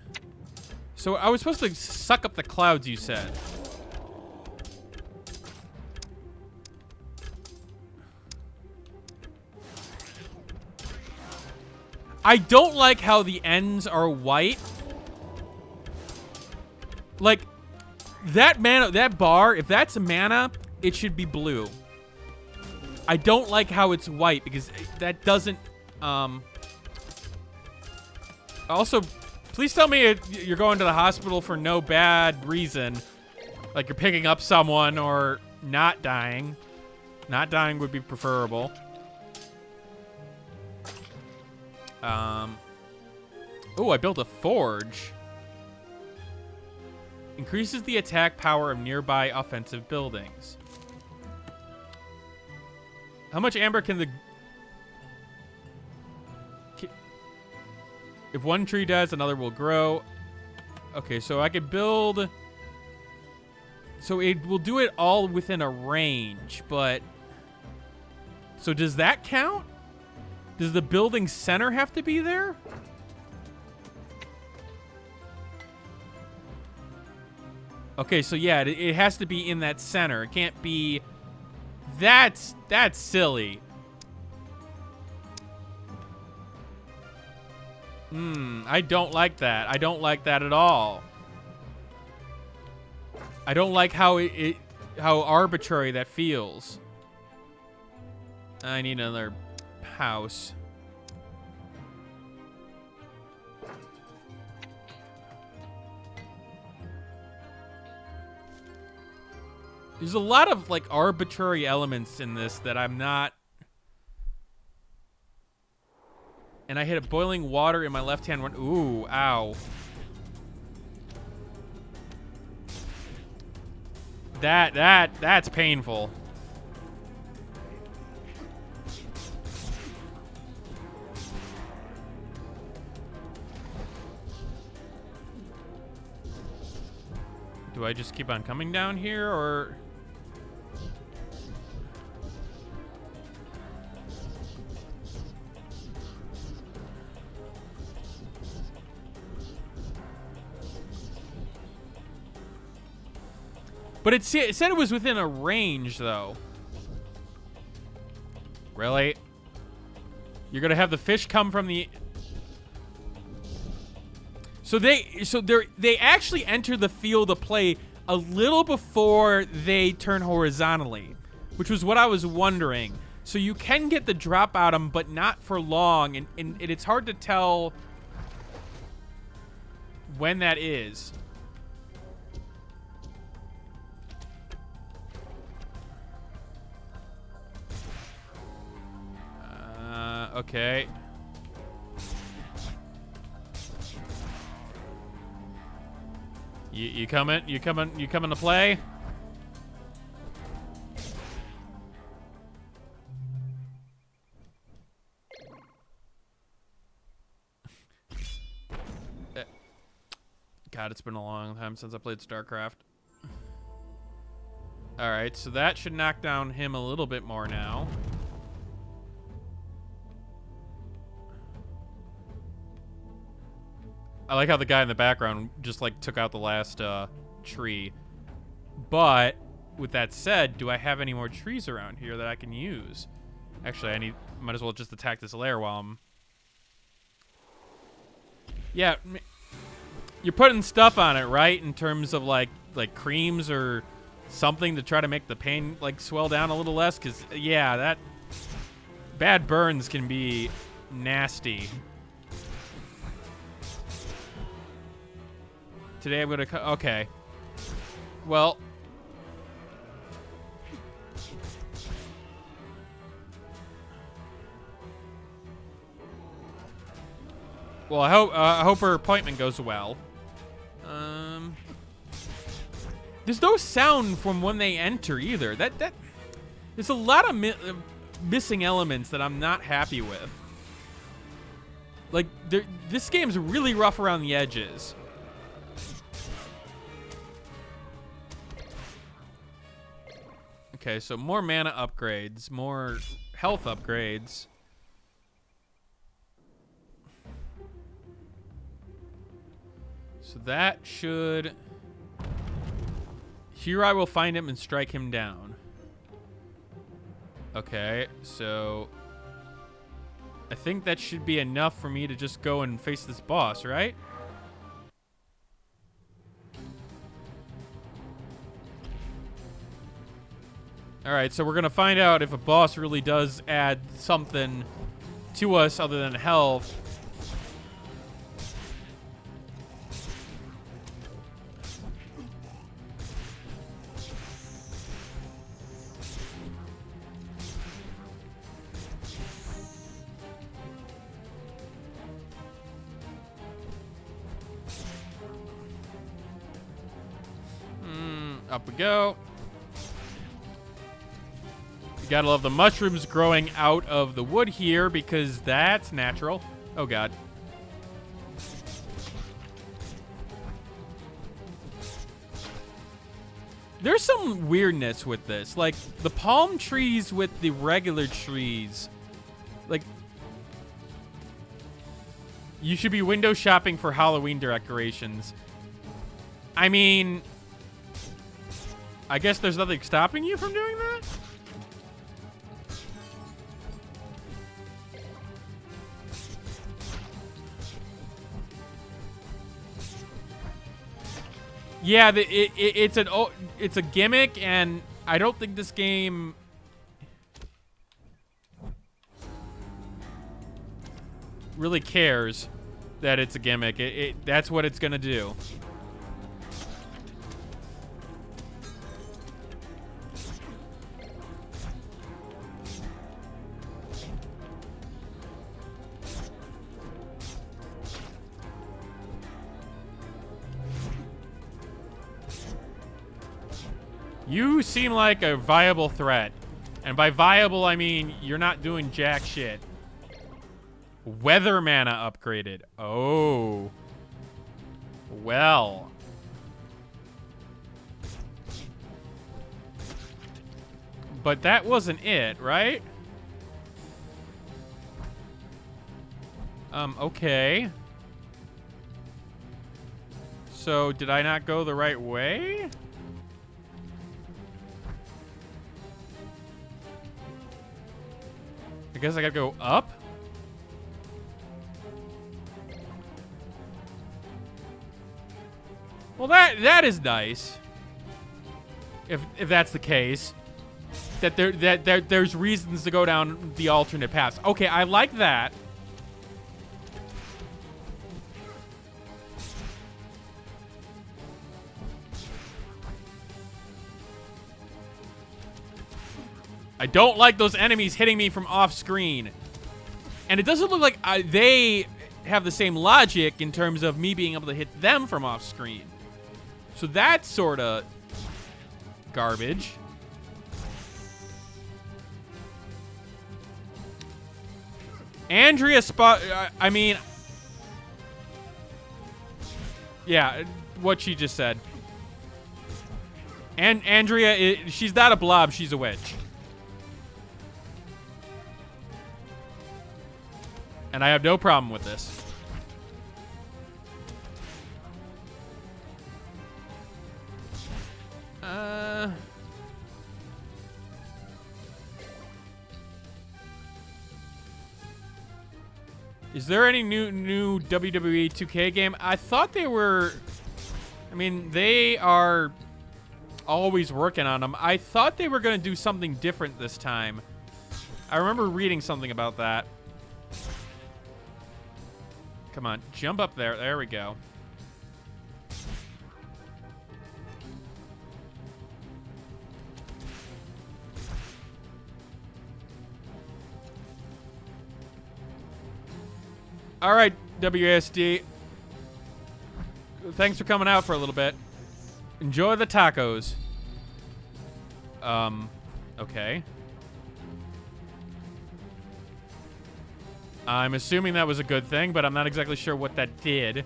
So I was supposed to suck up the clouds, you said. I don't like how the ends are white. Like, that mana, that bar, if that's mana, it should be blue. I don't like how it's white because that doesn't, Also, please tell me you're going to the hospital for no bad reason. Like you're picking up someone or not dying. Not dying would be preferable. Oh, I built a forge. Increases the attack power of nearby offensive buildings. How much amber can the... If one tree dies, another will grow. Okay, so I could build... So it will do it all within a range, but... So does that count? Does the building center have to be there? Okay, so yeah, it has to be in that center. It can't be... That's silly. I don't like that. I don't like that at all. I don't like how how arbitrary that feels. I need another house. There's a lot of like arbitrary elements in this that I'm not. And I hit a boiling water in my left hand. Ooh, ow. That's painful. Do I just keep on coming down here, or... But it said it was within a range, though. Really? You're gonna have the fish come from the... So they actually enter the field of play a little before they turn horizontally, which was what I was wondering. So you can get the drop out of them, but not for long, and it's hard to tell when that is. Okay. You coming? You coming to play? God, it's been a long time since I played StarCraft. Alright, so that should knock down him a little bit more now. I like how the guy in the background just, like, took out the last, tree. But, with that said, do I have any more trees around here that I can use? Actually, might as well just attack this lair while I'm... Yeah, you're putting stuff on it, right? In terms of, like creams or something to try to make the pain, like, swell down a little less? Because, yeah, that... Bad burns can be nasty. Today I'm gonna... Okay. Well... Well, I hope her appointment goes well. There's no sound from when they enter either. There's a lot of missing elements that I'm not happy with. Like, this game's really rough around the edges. Okay, so more mana upgrades, more health upgrades. So that should... Here I will find him and strike him down. Okay, so... I think that should be enough for me to just go and face this boss, right? Alright, so we're gonna find out if a boss really does add something to us other than health. Up we go. You gotta love the mushrooms growing out of the wood here because that's natural. Oh, God. There's some weirdness with this. Like, the palm trees with the regular trees. Like, you should be window shopping for Halloween decorations. I mean... I guess there's nothing stopping you from doing that? Yeah, it's a gimmick, and I don't think this game really cares that it's a gimmick. That's what it's gonna do. You seem like a viable threat. And by viable, I mean you're not doing jack shit. Weather mana upgraded. Oh. Well. But that wasn't it, right? Okay. So, did I not go the right way? I guess I gotta go up? Well, that is nice. If that's the case. That there's reasons to go down the alternate paths. Okay, I like that. I don't like those enemies hitting me from off screen. And it doesn't look like they have the same logic in terms of me being able to hit them from off screen. So that's sort of garbage. Andrea I mean, yeah, what she just said. And Andrea, she's not a blob, she's a witch. And I have no problem with this. Is there any new WWE 2K game? I thought they were... I mean, they are always working on them. I thought they were going to do something different this time. I remember reading something about that. Come on, jump up there. There we go. All right, WSD. Thanks for coming out for a little bit. Enjoy the tacos. Okay. I'm assuming that was a good thing, but I'm not exactly sure what that did.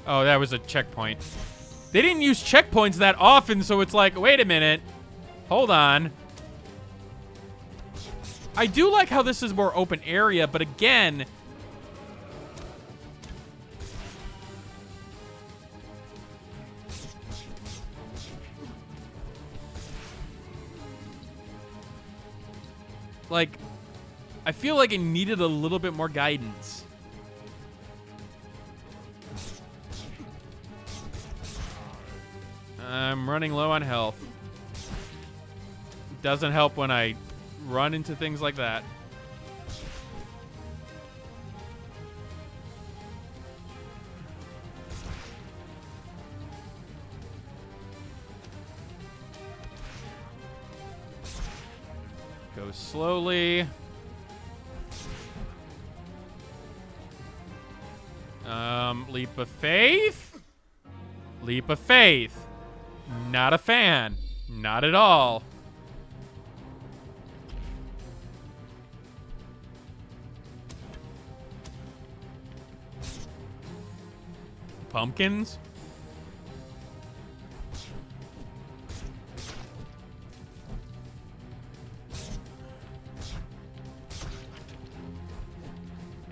Oh, that was a checkpoint. They didn't use checkpoints that often, so it's like, wait a minute. Hold on. I do like how this is more open area, but again... like, I feel like it needed a little bit more guidance. I'm running low on health. Doesn't help when I run into things like that. Go slowly. Leap of faith? Leap of faith. Not a fan. Not at all. Pumpkins?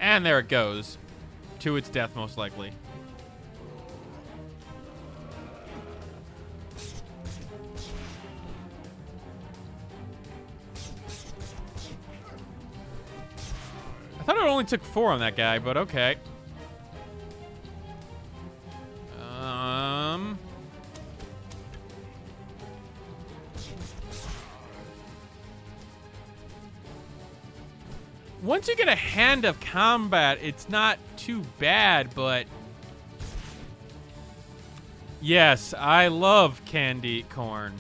And there it goes. To its death, most likely. I thought it only took 4 on that guy, but okay. Once you get a hand of combat, it's not too bad, but... yes, I love candy corn.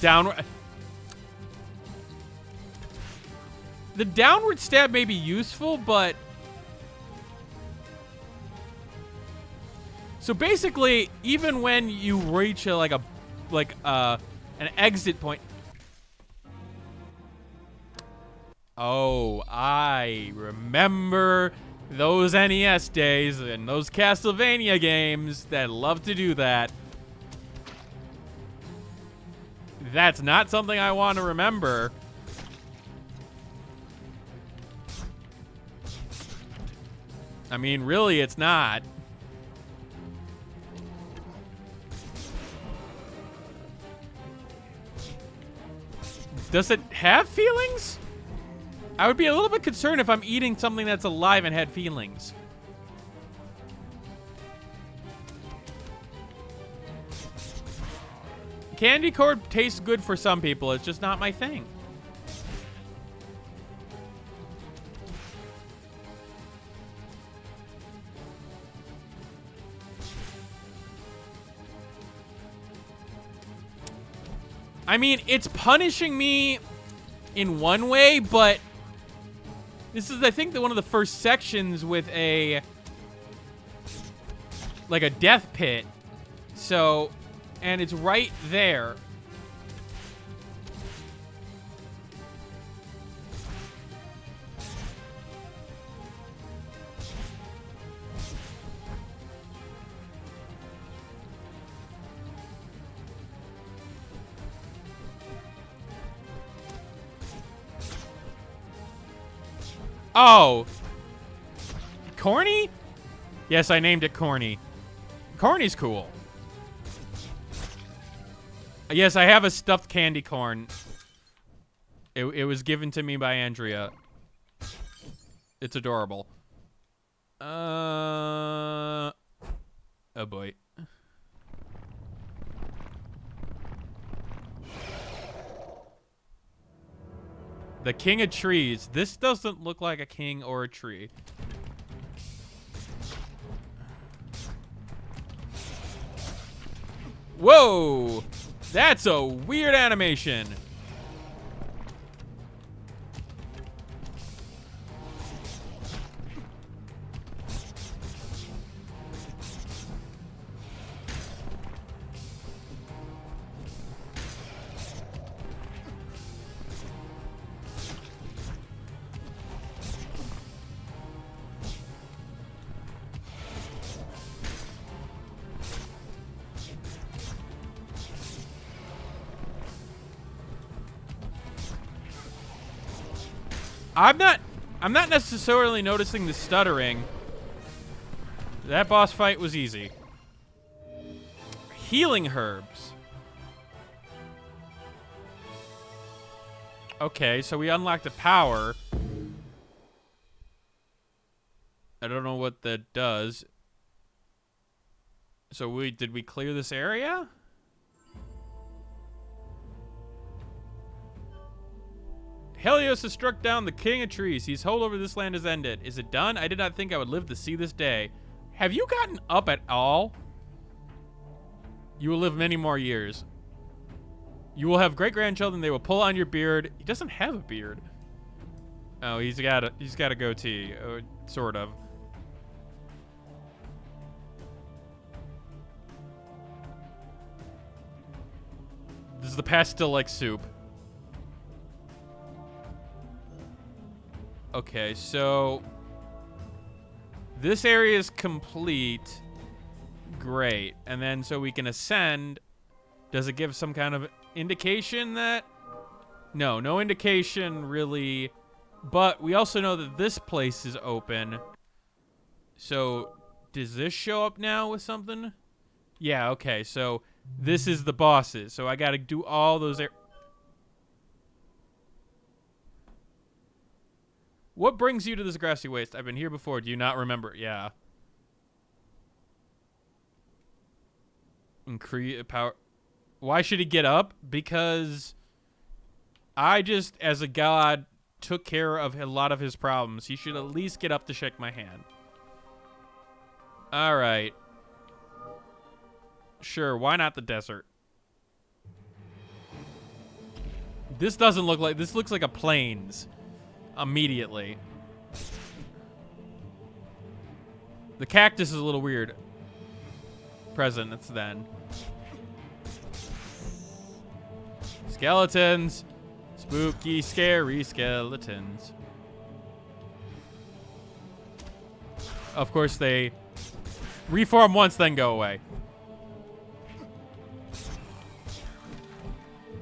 Downward... the downward stab may be useful, but... so basically, even when you reach an exit point. Oh, I remember those NES days and those Castlevania games that love to do that. That's not something I want to remember. I mean, really, it's not. Does it have feelings? I would be a little bit concerned if I'm eating something that's alive and had feelings. Candy corn tastes good for some people. It's just not my thing. I mean, it's punishing me in one way, but this is, I think, one of the first sections with a, like, a death pit. So, and it's right there. Oh. Corny? Yes, I named it Corny. Corny's cool. Yes, I have a stuffed candy corn. It was given to me by Andrea. It's adorable. Oh boy. The King of Trees. This doesn't look like a king or a tree. Whoa! That's a weird animation. I'm not necessarily noticing the stuttering. That boss fight was easy. Healing herbs. Okay, so we unlocked the power. I don't know what that does. So did we clear this area? Helios has struck down the King of Trees. His hold over this land has ended. Is it done? I did not think I would live to see this day. Have you gotten up at all? You will live many more years. You will have great-grandchildren. They will pull on your beard. He doesn't have a beard. Oh, he's got a goatee. Sort of. This is the pastel-like soup. Okay, so this area is complete. Great. And then so we can ascend. Does it give some kind of indication that? No, no indication really. But we also know that this place is open. So does this show up now with something? Yeah, okay. So this is the bosses. So I got to do all those What brings you to this grassy waste? I've been here before. Do you not remember? Yeah. Increase power. Why should he get up? Because I just, as a god, took care of a lot of his problems. He should at least get up to shake my hand. All right. Sure, why not the desert? This doesn't look like... This looks like a plains. Immediately. The cactus is a little weird. Present, it's then. Skeletons. Spooky, scary skeletons. Of course, they reform once, then go away.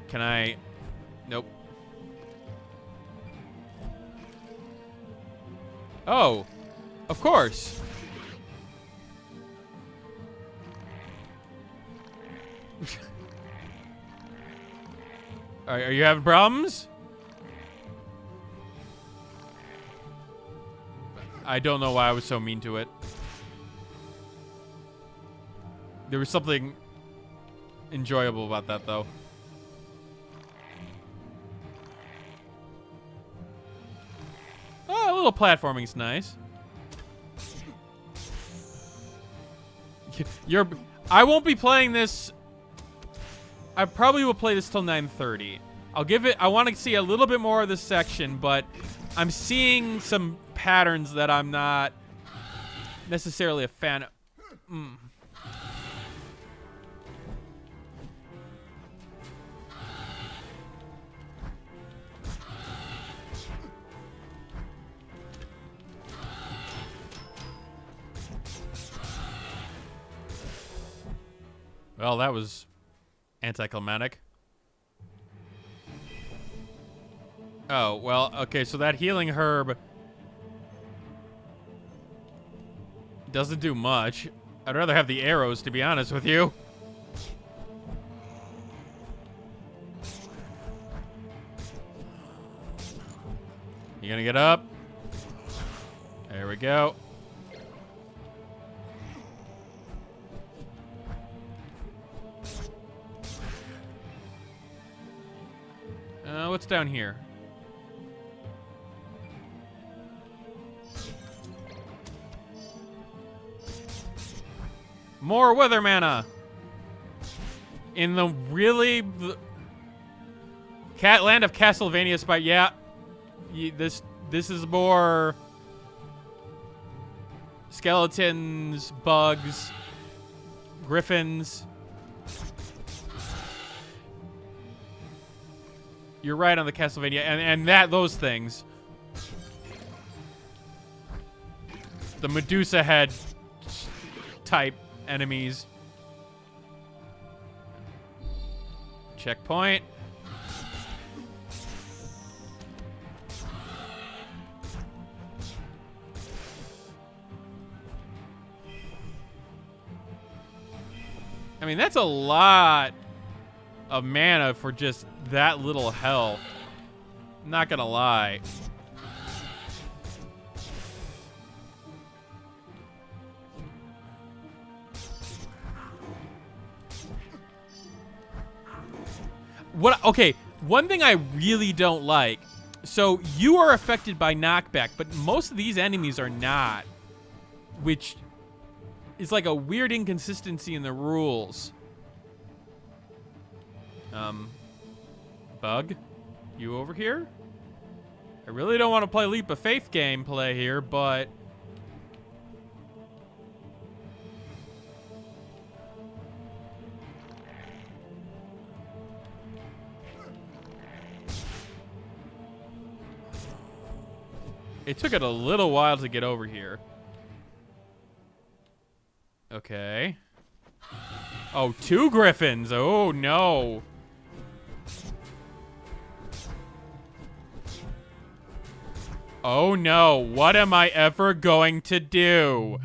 Can I... Nope. Oh, of course. Are you having problems? I don't know why I was so mean to it. There was something enjoyable about that, though. Oh, a little platforming's nice. I won't be playing this. I probably will play this till 9:30. I'll give it. I want to see a little bit more of this section, but I'm seeing some patterns that I'm not necessarily a fan of. Well, that was anticlimactic. Oh, well, okay, so that healing herb doesn't do much. I'd rather have the arrows, to be honest with you. You gonna get up? There we go. What's down here? More weather mana. In the really land of Castlevania spite. Yeah, this is more skeletons, bugs, griffins. You're right on the Castlevania, and those things. The Medusa head type enemies. Checkpoint. I mean, that's a lot of mana for just that little health. I'm not gonna lie. Okay, one thing I really don't like. So you are affected by knockback, but most of these enemies are not, which is like a weird inconsistency in the rules. Bug, you over here? I really don't want to play Leap of Faith gameplay here, but it took it a little while to get over here. Okay. Oh, 2 griffins. Oh, no. Oh, no. What am I ever going to do?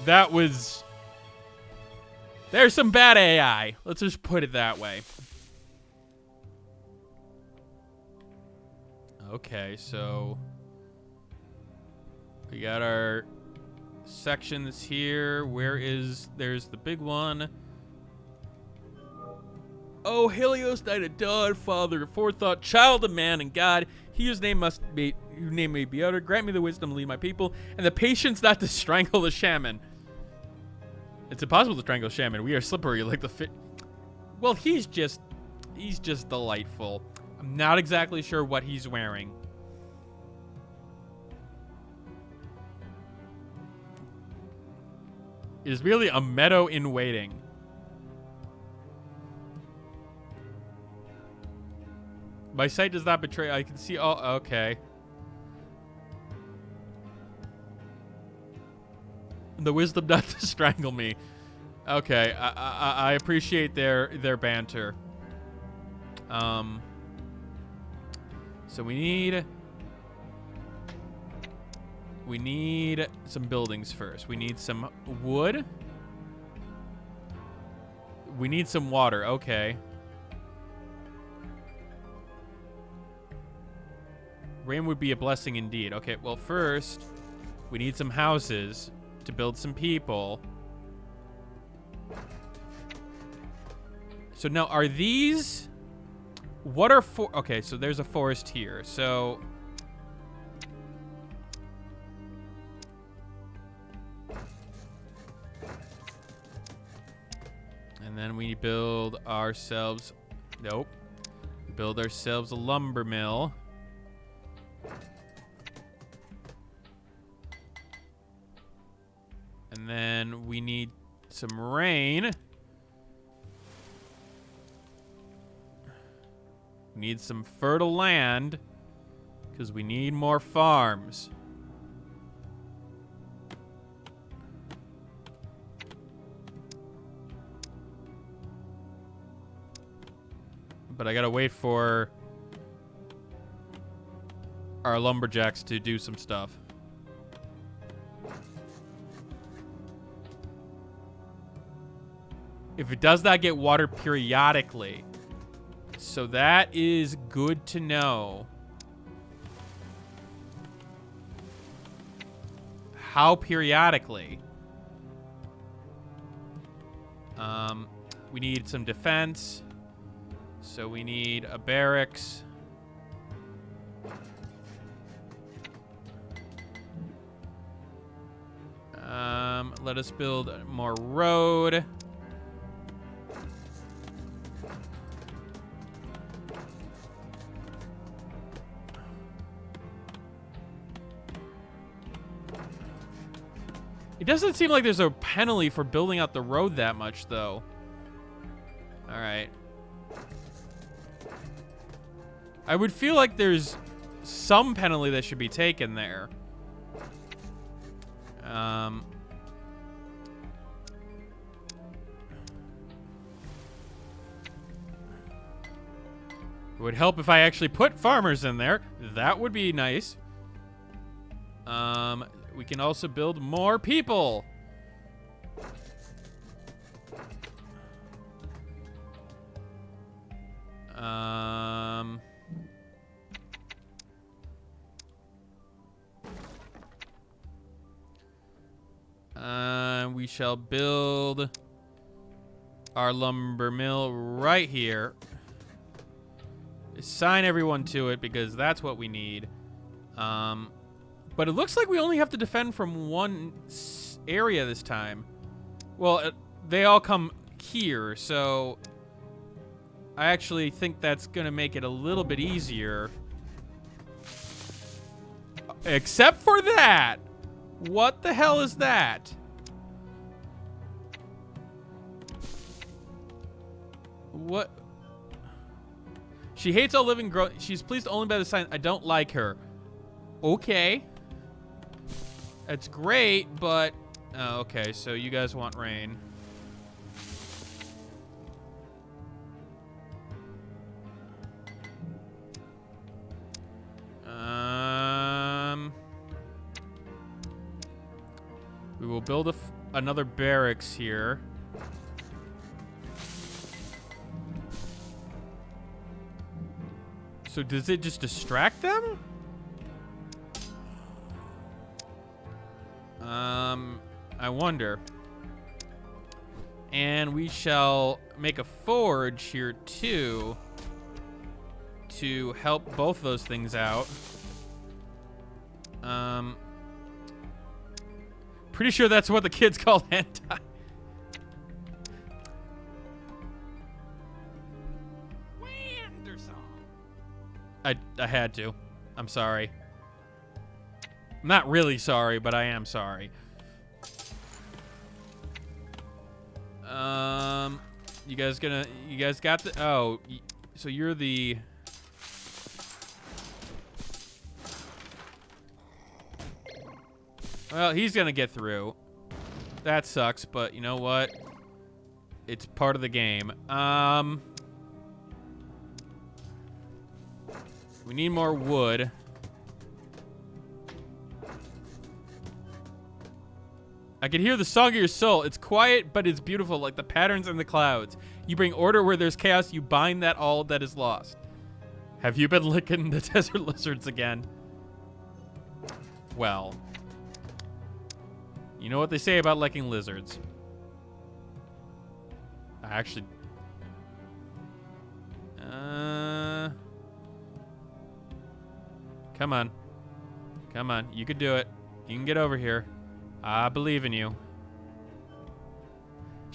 That was... There's some bad AI. Let's just put it that way. Okay, so... we got our sections here. There's the big one. Oh, Helios, knight of dawn, father of forethought, child of man and God, he whose name may be uttered, grant me the wisdom to lead my people, and the patience not to strangle the shaman. It's impossible to strangle shaman. We are slippery like the fit. Well, he's just delightful. I'm not exactly sure what he's wearing. It is merely a meadow in waiting. My sight does not betray. I can see. Oh, okay. The wisdom not to strangle me. Okay, I appreciate their banter. So we need some buildings first. We need some wood. We need some water. Okay. Rain would be a blessing indeed. Okay, well, first, we need some houses to build some people. So now, are these... what are okay, so there's a forest here. So... And then we build ourselves... Nope. Build ourselves a lumber mill. And then we need some rain. We need some fertile land. Because we need more farms. But I gotta wait for our lumberjacks to do some stuff. If it does not get water periodically. So that is good to know. How periodically? We need some defense. So we need a barracks. Let us build more road. It doesn't seem like there's a penalty for building out the road that much, though. All right. I would feel like there's some penalty that should be taken there. It would help if I actually put farmers in there. That would be nice. We can also build more people. We shall build our lumber mill right here. Assign everyone to it because that's what we need. But it looks like we only have to defend from one area this time. Well, they all come here, so I actually think that's going to make it a little bit easier. Except for that. What the hell is that? What? She hates all living growth. She's pleased only by the sign. I don't like her. Okay. That's great, but... Oh, okay, so you guys want rain. We will build another barracks here. So does it just distract them? I wonder. And we shall make a forge here too to help both those things out. Pretty sure that's what the kids call hentai. I had to. I'm sorry. I'm not really sorry, but I am sorry. You guys got the, oh, so you're the, well, he's gonna get through. That sucks, but you know what? It's part of the game. We need more wood. I can hear the song of your soul. It's quiet, but it's beautiful, like the patterns in the clouds. You bring order where there's chaos. You bind that all that is lost. Have you been licking the desert lizards again? Well, you know what they say about licking lizards. I actually... Come on. Come on. You could do it. You can get over here. I believe in you.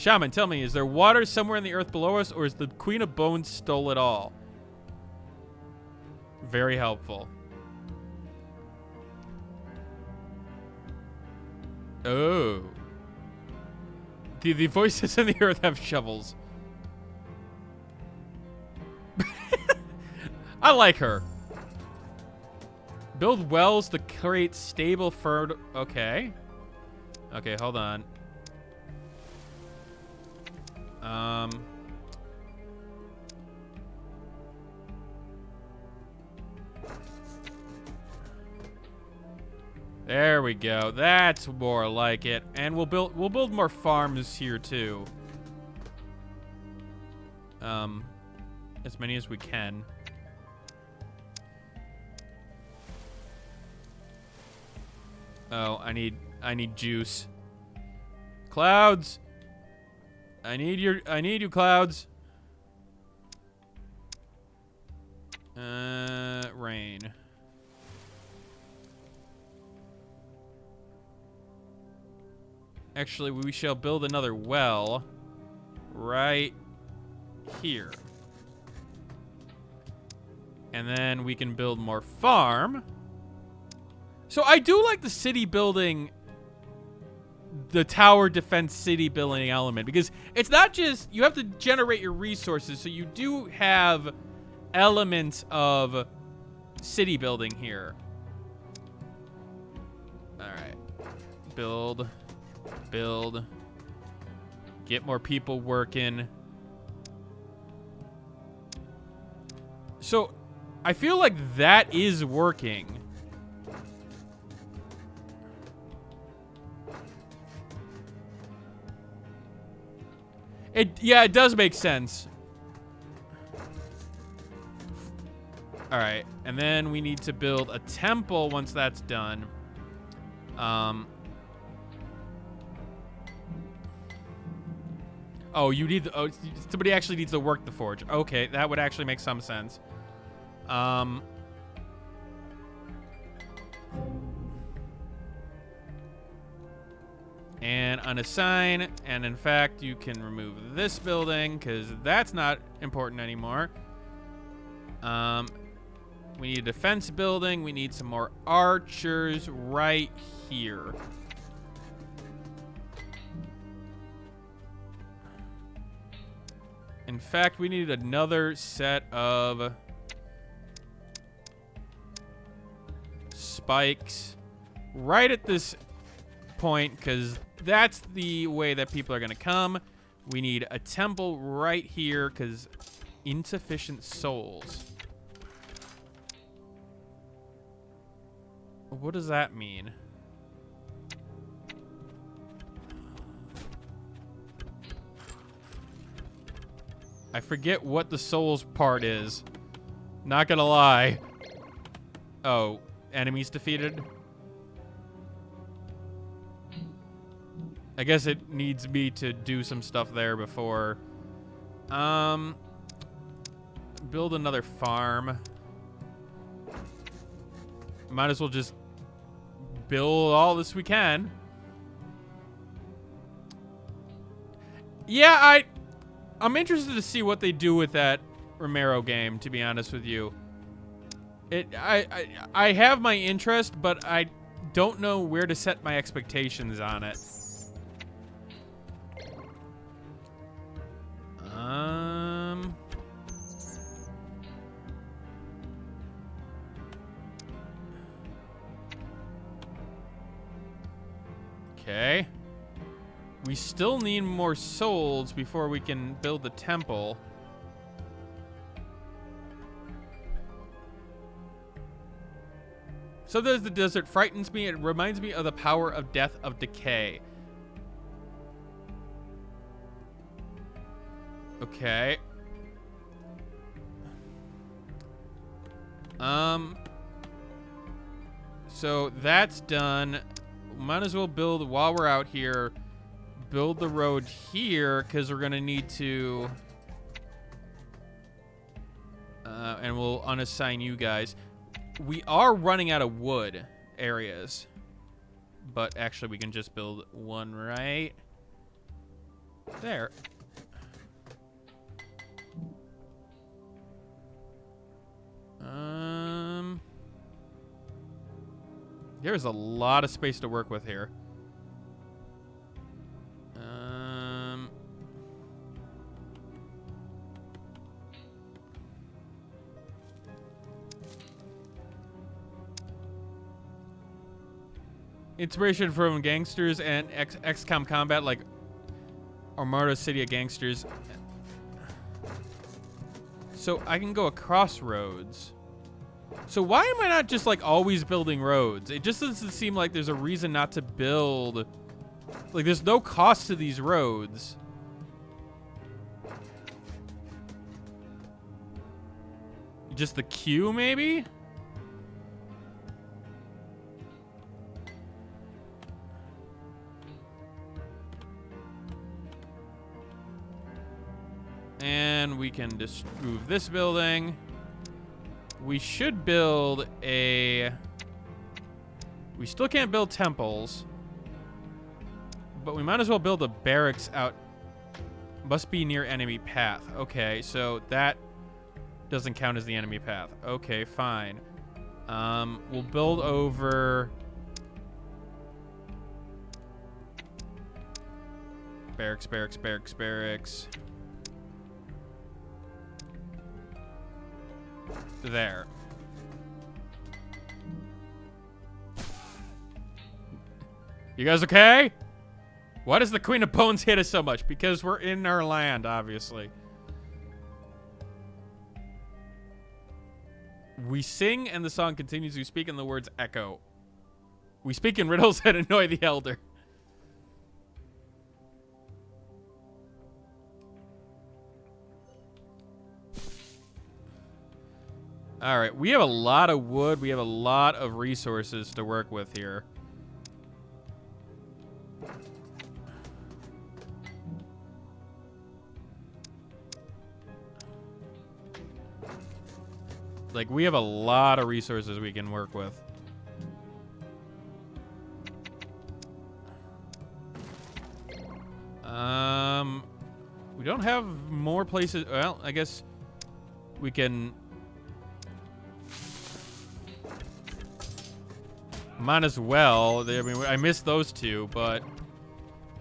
Shaman, tell me, is there water somewhere in the earth below us, or is the Queen of Bones stole it all? Very helpful. Oh. The voices in the earth have shovels. I like her. Build wells to create stable fertile... Okay. Okay, hold on. There we go. That's more like it. And we'll build more farms here too. As many as we can. Oh, I need juice. Clouds. I need you, Clouds. Rain. Actually, we shall build another well right here. And then we can build more farm. So I do like the city building, the tower defense city building element, because it's not just, you have to generate your resources, so you do have elements of city building here. All right. Build. Get more people working. So I feel like that is working. Yeah, it does make sense. All right, and then we need to build a temple once that's done. Oh, you need the, somebody actually needs to work the forge. Okay, that would actually make some sense. And unassign, and in fact, you can remove this building because that's not important anymore. We need a defense building. We need some more archers right here. In fact, we need another set of spikes right at this point because that's the way that people are going to come. We need a temple right here because insufficient souls. What does that mean? I forget what the souls part is. Not gonna lie. Oh, enemies defeated? I guess it needs me to do some stuff there before. Build another farm. Might as well just build all this we can. Yeah, I'm interested to see what they do with that Romero game, to be honest with you. I have my interest, but I don't know where to set my expectations on it. Okay. We still need more souls before we can build the temple. Sometimes the desert frightens me. It reminds me of the power of death of decay. Okay. So that's done. Might as well build while we're out here. Build the road here because we're gonna need to. And we'll unassign you guys. We are running out of wood areas, but actually we can just build one right There. There's a lot of space to work with here. Inspiration from gangsters and XCOM combat, like Armada City of Gangsters. So I can go across roads. So why am I not just like always building roads? It just doesn't seem like there's a reason not to build. Like there's no cost to these roads. Just the queue, maybe? And we can just move this building. We should build a... We still can't build temples. But we might as well build a barracks out. Must be near enemy path. Okay, so that doesn't count as the enemy path. Okay, fine. We'll build over... Barracks, barracks, barracks, barracks. There. You guys okay? Why does the Queen of Bones hit us so much? Because we're in our land, obviously. We sing and the song continues. We speak and the words echo. We speak in riddles that annoy the elder. All right, we have a lot of wood. We have a lot of resources to work with here. Like, we have a lot of resources we can work with. We don't have more places. Well, I guess we can... Might as well. I mean, I missed those two, but...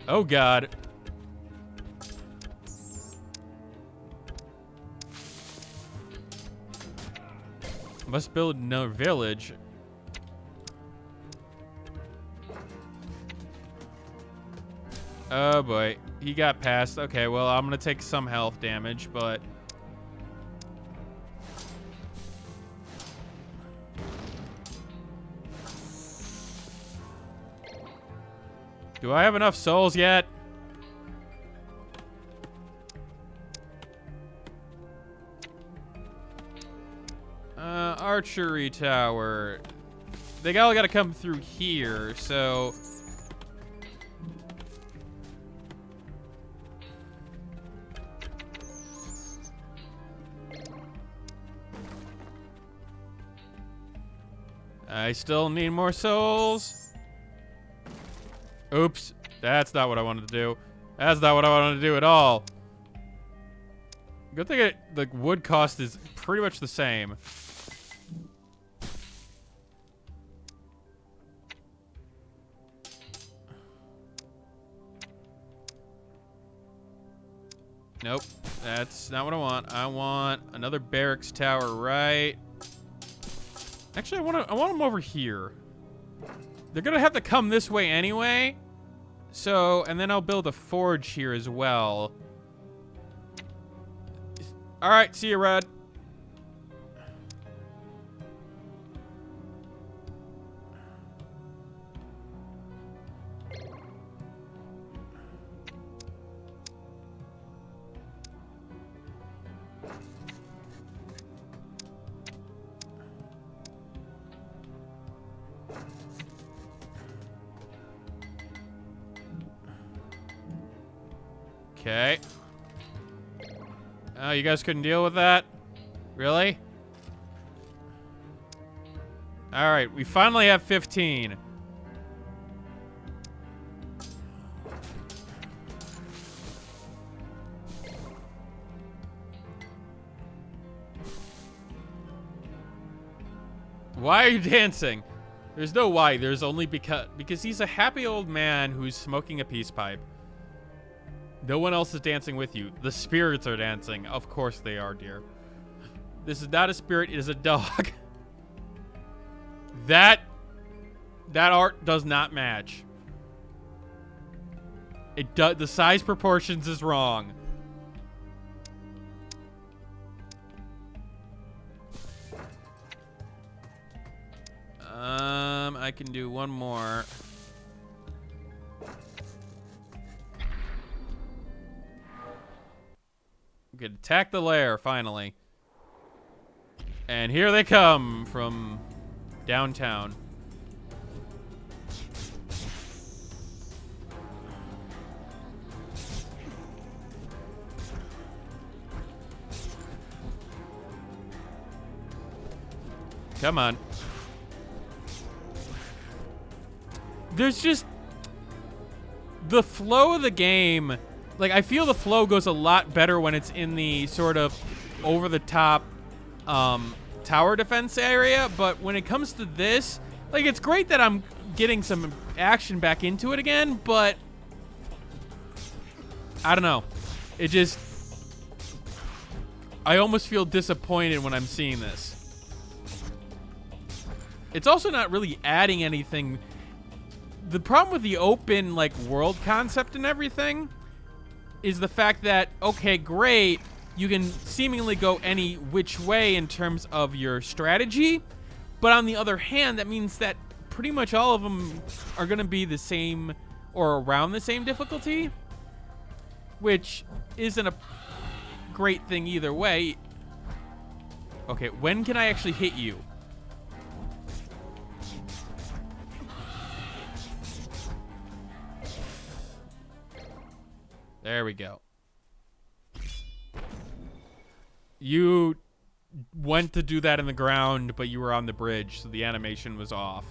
Oh, God. Must build another village. Oh, boy. He got past. Okay, well, I'm going to take some health damage, but... Do I have enough souls yet? Archery tower. They all got to come through here, so... I still need more souls. Oops. That's not what I wanted to do. That's not what I wanted to do at all. Good thing the wood cost is pretty much the same. Nope. That's not what I want. I want another barracks tower right... Actually, I want them over here. They're gonna have to come this way anyway. So, and then I'll build a forge here as well. All right, see you, Red. Okay. Oh, you guys couldn't deal with that? Really? All right, we finally have 15. Why are you dancing? There's no why. There's only because he's a happy old man who's smoking a peace pipe. No one else is dancing with you. The spirits are dancing. Of course they are, dear. This is not a spirit. It is a dog. That art does not match. The size proportions is wrong. I can do one more. We could attack the lair, finally. And here they come from downtown. Come on. There's just the flow of the game. Like, I feel the flow goes a lot better when it's in the sort of over-the-top tower defense area. But when it comes to this, like, it's great that I'm getting some action back into it again. But I don't know. It just... I almost feel disappointed when I'm seeing this. It's also not really adding anything. The problem with the open, like, world concept and everything is the fact that, okay, great, you can seemingly go any which way in terms of your strategy, but on the other hand, that means that pretty much all of them are going to be the same or around the same difficulty, which isn't a great thing either way. Okay, when can I actually hit you? There we go. You went to do that in the ground, but you were on the bridge, so the animation was off.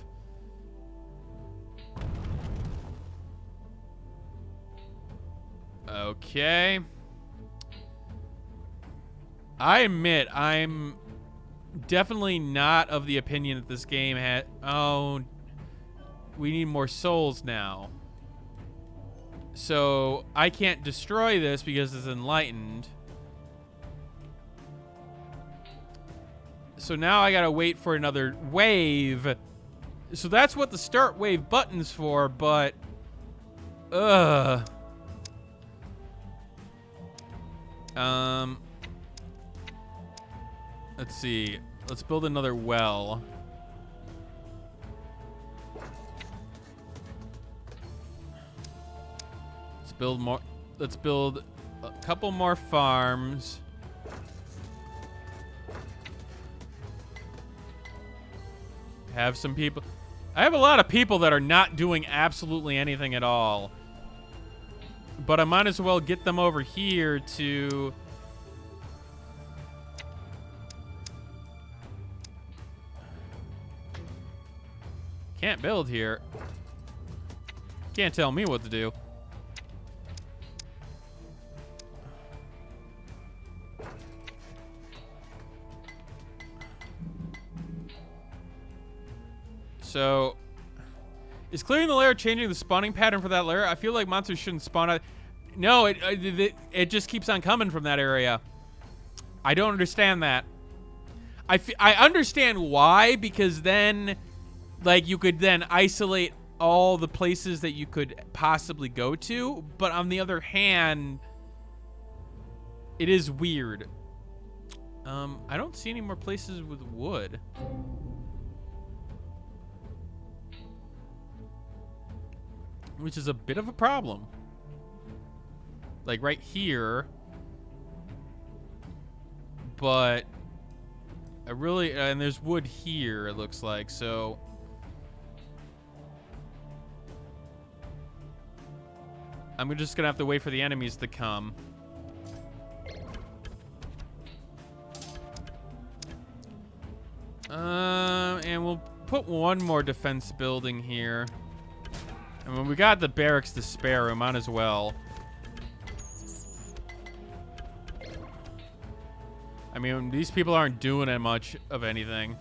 Okay. I admit, I'm definitely not of the opinion that this game had... Oh, we need more souls now. So, I can't destroy this because it's enlightened. So now I gotta wait for another wave. So that's what the start wave button's for, but... Let's see. Let's build another well. Let's build a couple more farms. Have some people. I have a lot of people that are not doing absolutely anything at all. But I might as well get them over here to... Can't build here. Can't tell me what to do. So, is clearing the lair changing the spawning pattern for that lair? I feel like monsters shouldn't spawn out. No, it just keeps on coming from that area. I don't understand that. I understand why, because then, like, you could then isolate all the places that you could possibly go to. But on the other hand, it is weird. I don't see any more places with wood. Which is a bit of a problem. Like right here. But I really... and there's wood here, it looks like, so... I'm just gonna have to wait for the enemies to come. And we'll put one more defense building here. And when we got the barracks to spare, we might as well. I mean, these people aren't doing much of anything.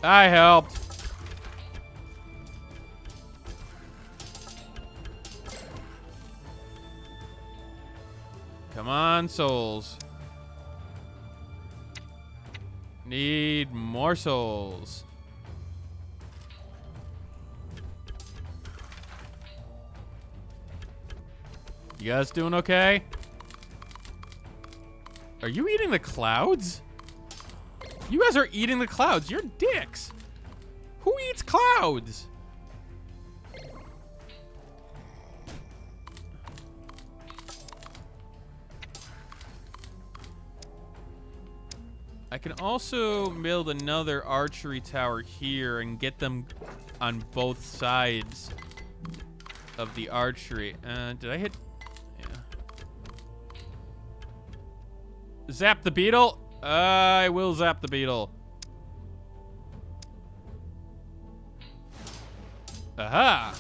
I helped. Come on, souls. Need more souls. You guys doing okay? Are you eating the clouds? You guys are eating the clouds. You're dicks. Who eats clouds? I can also build another archery tower here and get them on both sides of the archery. Did I hit? Yeah. Zap the beetle? I will zap the beetle. Aha!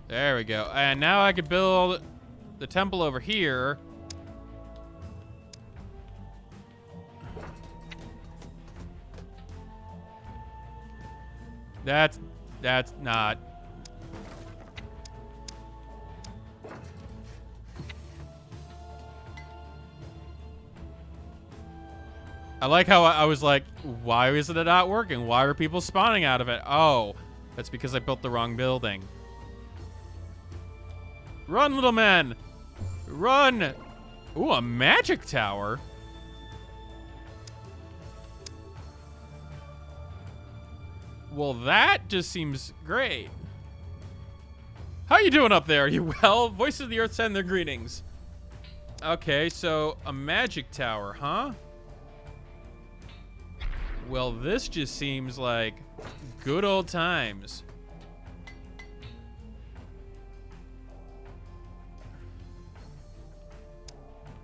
There we go. And now I could build the temple over here. That's not. I like how I was like, why isn't it not working? Why are people spawning out of it? Oh, that's because I built the wrong building. Run, little man! Run! Ooh, a magic tower? Well, that just seems great. How you doing up there? Are you well? Voices of the Earth send their greetings. Okay, so a magic tower, huh? Well, this just seems like good old times.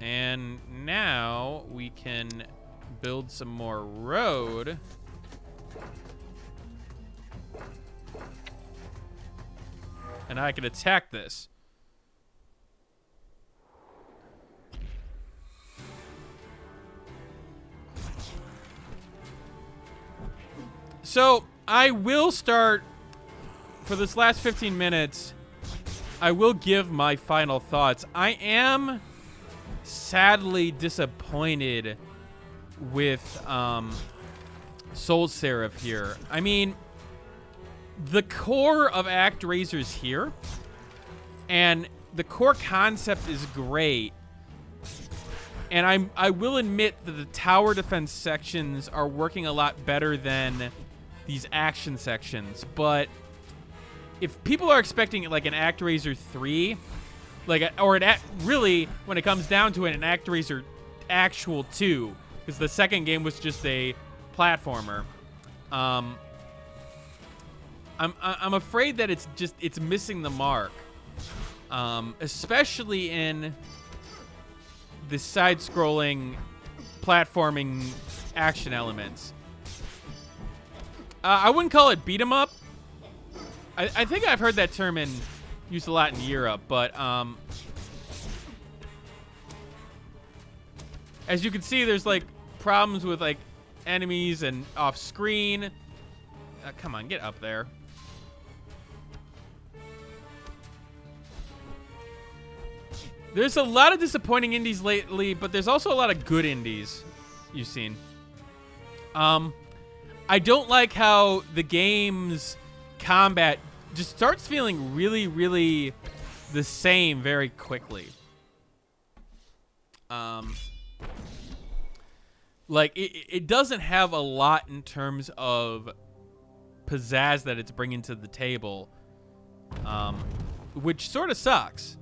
And now we can build some more road. And I can attack this. So I will start, for this last 15 minutes, I will give my final thoughts. I am sadly disappointed with SolSeraph here. I mean, the core of ActRaiser's here, and the core concept is great. And I will admit that the tower defense sections are working a lot better than these action sections. But if people are expecting like an ActRaiser 3, really, when it comes down to it, an ActRaiser actual 2, because the second game was just a platformer. I'm afraid that it's missing the mark, especially in the side-scrolling platforming action elements. I wouldn't call it beat 'em up. I think I've heard that term used a lot in Europe, but as you can see, there's like problems with like enemies and off screen. Come on, get up there. There's a lot of disappointing indies lately, but there's also a lot of good indies you've seen. I don't like how the game's combat just starts feeling really, really the same very quickly. Like, it doesn't have a lot in terms of pizzazz that it's bringing to the table, which sort of sucks.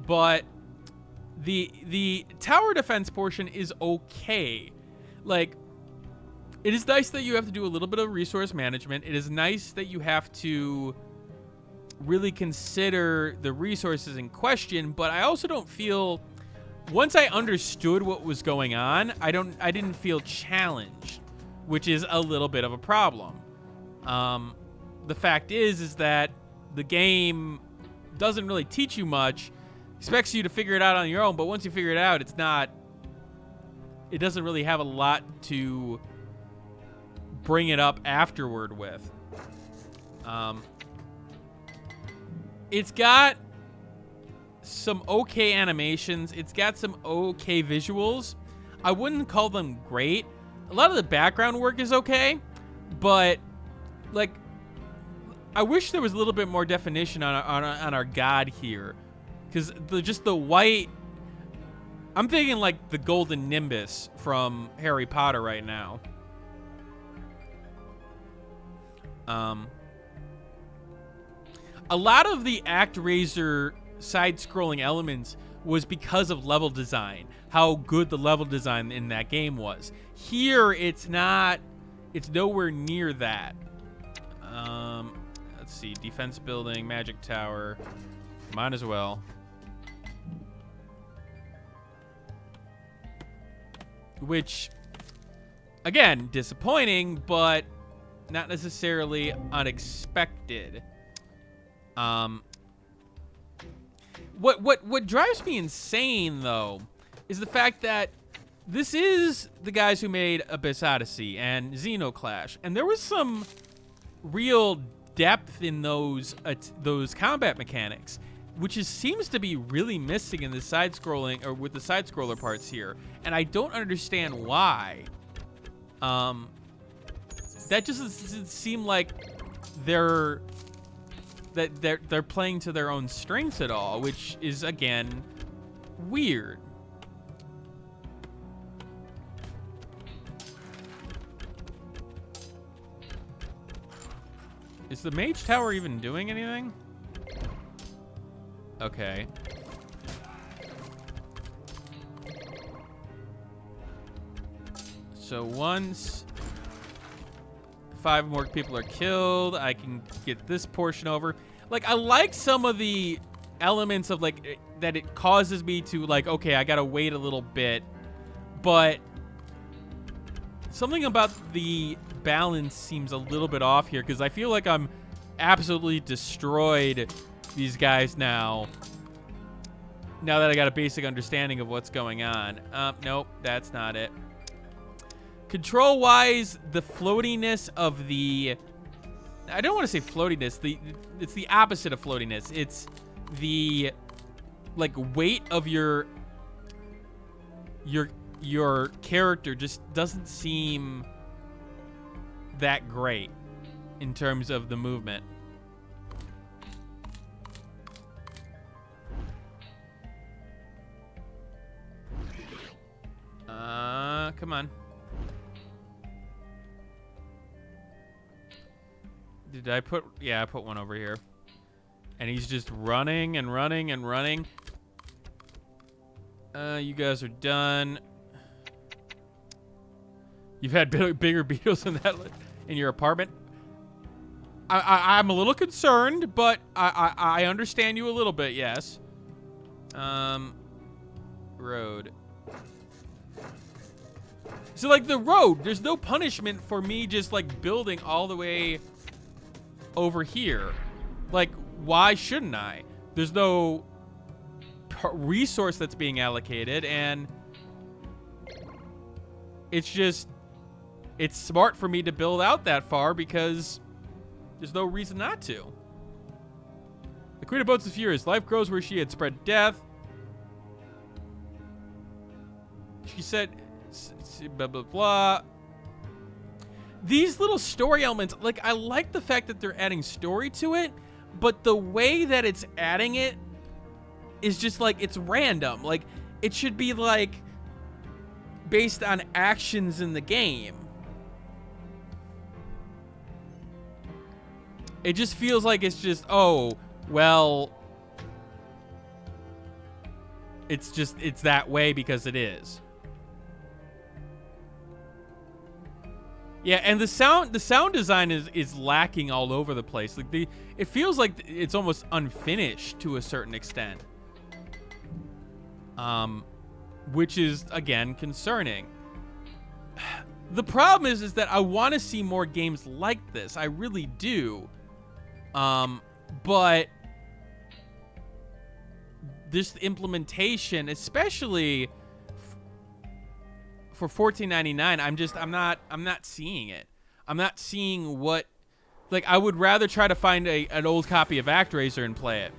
But the tower defense portion is okay. Like, it is nice that you have to do a little bit of resource management. It is nice that you have to really consider the resources in question, but I also don't feel once I understood what was going on, I didn't feel challenged, which is a little bit of a problem. The fact is that the game doesn't really teach you much, expects you to figure it out on your own, but once you figure it out, it doesn't really have a lot to bring it up afterward with. It's got some okay animations. It's got some okay visuals. I wouldn't call them great. A lot of the background work is okay, but like, I wish there was a little bit more definition on our god here, because just the white. I'm thinking like the golden nimbus from Harry Potter right now. A lot of the ActRaiser side-scrolling elements was because of level design, how good the level design in that game was. Here, it's not. It's nowhere near that. Let's see, defense building, magic tower. Might as well. Which, again, disappointing, but not necessarily unexpected. What drives me insane, though, is the fact that this is the guys who made Abyss Odyssey and Xenoclash, and there was some real depth in those combat mechanics, which seems to be really missing in the side-scrolling, or with the side-scroller parts here, and I don't understand why. That just doesn't seem like they're playing to their own strengths at all, which is, again, weird. Is the Mage Tower even doing anything? Okay. So once 5 more people are killed, I can get this portion over. Like, I like some of the elements of, like, that it causes me to, like, okay, I gotta wait a little bit. But something about the balance seems a little bit off here, because I feel like I'm absolutely destroyed these guys now that I got a basic understanding of what's going on. Nope, that's not it. Control-wise, the floatiness of the... I don't want to say floatiness. It's the opposite of floatiness. It's the, like, weight of your character just doesn't seem that great in terms of the movement. Come on. Did I put... Yeah, I put one over here. And he's just running and running and running. You guys are done. You've had bigger beetles than that in your apartment. I'm a little concerned, but I understand you a little bit, yes. Road. So, like, the road, there's no punishment for me just, like, building all the way over here. Like, why shouldn't I? There's no resource that's being allocated, and it's just, it's smart for me to build out that far because there's no reason not to. The Queen of Boats is furious. Life grows where she had spread death. She said, blah, blah, blah. These little story elements, like, I like the fact that they're adding story to it, but the way that it's adding it is just, like, it's random. Like, it should be, like, based on actions in the game. It just feels like it's just, oh, well, it's that way because it is. Yeah, and the sound design is lacking all over the place. Like, it feels like it's almost unfinished to a certain extent. which is, again, concerning. The problem is that I want to see more games like this. I really do. But this implementation, especially for $14.99, I'm not seeing it. I'm not seeing what, like, I would rather try to find an old copy of ActRaiser and play it.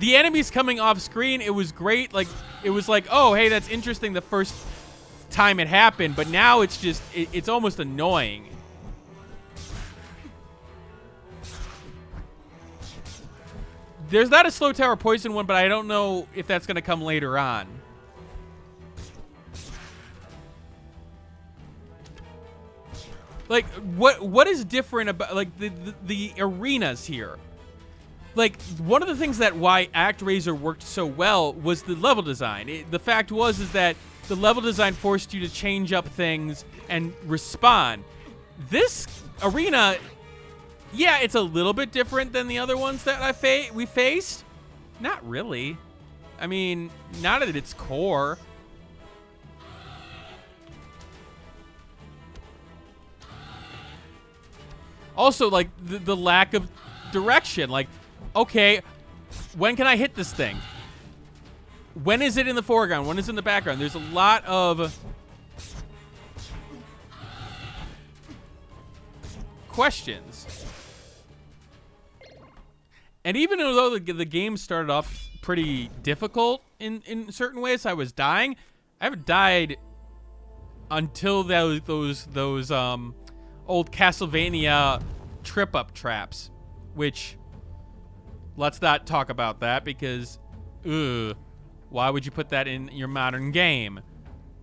The enemies coming off screen, it was great. Like, it was like, oh, hey, that's interesting the first time it happened, but now it's just, it's almost annoying. There's not a slow tower poison one, but I don't know if that's going to come later on. Like, what is different about, like, the arenas here? Like, one of the things that why ActRaiser worked so well was the level design. The fact is that the level design forced you to change up things and respawn. This arena, yeah, it's a little bit different than the other ones that we faced. Not really. I mean, not at its core. Also, like, the lack of direction. Like, okay, when can I hit this thing? When is it in the foreground? When is it in the background? There's a lot of questions. And even though the game started off pretty difficult in certain ways, I was dying. I haven't died until those old Castlevania trip-up traps, which, let's not talk about that because, why would you put that in your modern game?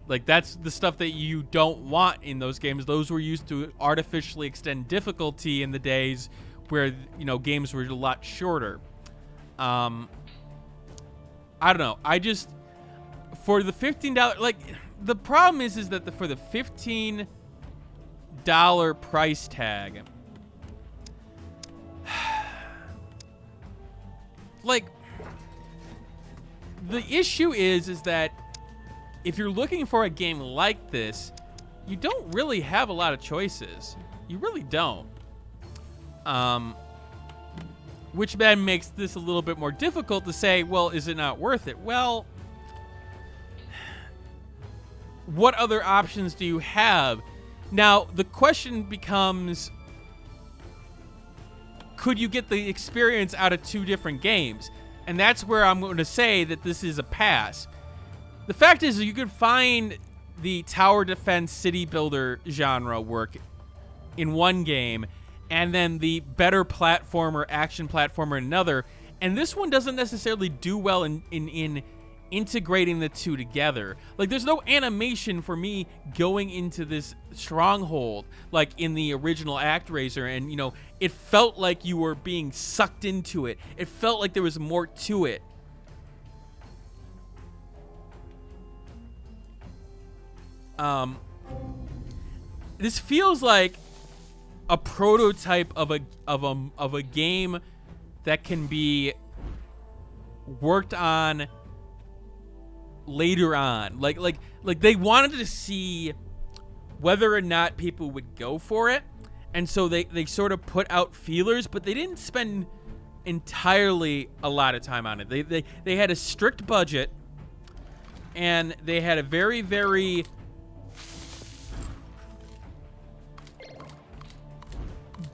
Like, that's the stuff that you don't want in those games. Those were used to artificially extend difficulty in the days where, you know, games were a lot shorter. I don't know. I just, for the $15, like, the problem is that for the $15 price tag, like, the issue is that if you're looking for a game like this, you don't really have a lot of choices. You really don't. Which then makes this a little bit more difficult to say, well, is it not worth it? Well, what other options do you have? Now, the question becomes, could you get the experience out of two different games? And that's where I'm going to say that this is a pass. The fact is, you could find the tower defense city builder genre work in one game, and then the better platformer, action platformer in another. And this one doesn't necessarily do well in integrating the two together. Like, there's no animation for me going into this stronghold like in the original ActRaiser, and, you know, it felt like you were being sucked into it. It felt like there was more to it. This feels like a prototype of a game that can be worked on later on. Like they wanted to see whether or not people would go for it, and so they sort of put out feelers, but they didn't spend entirely a lot of time on it. They had a strict budget, and they had a very, very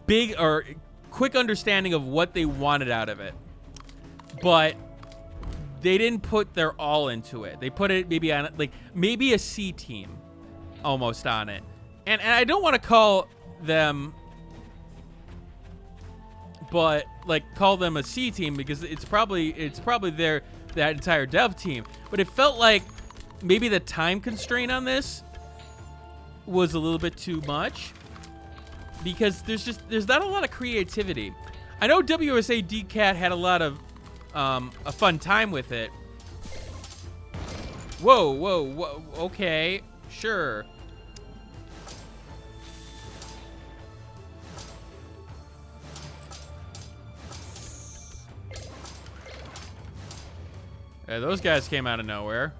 big or quick understanding of what they wanted out of it, but they didn't put their all into it. They put it maybe on, like, maybe a C team almost on it, and I don't want to call them, but like call them a C team because it's probably that entire dev team. But it felt like maybe the time constraint on this was a little bit too much, because there's not a lot of creativity. I know WSA DCAT had a lot of a fun time with it. Whoa, okay, sure. Those guys came out of nowhere.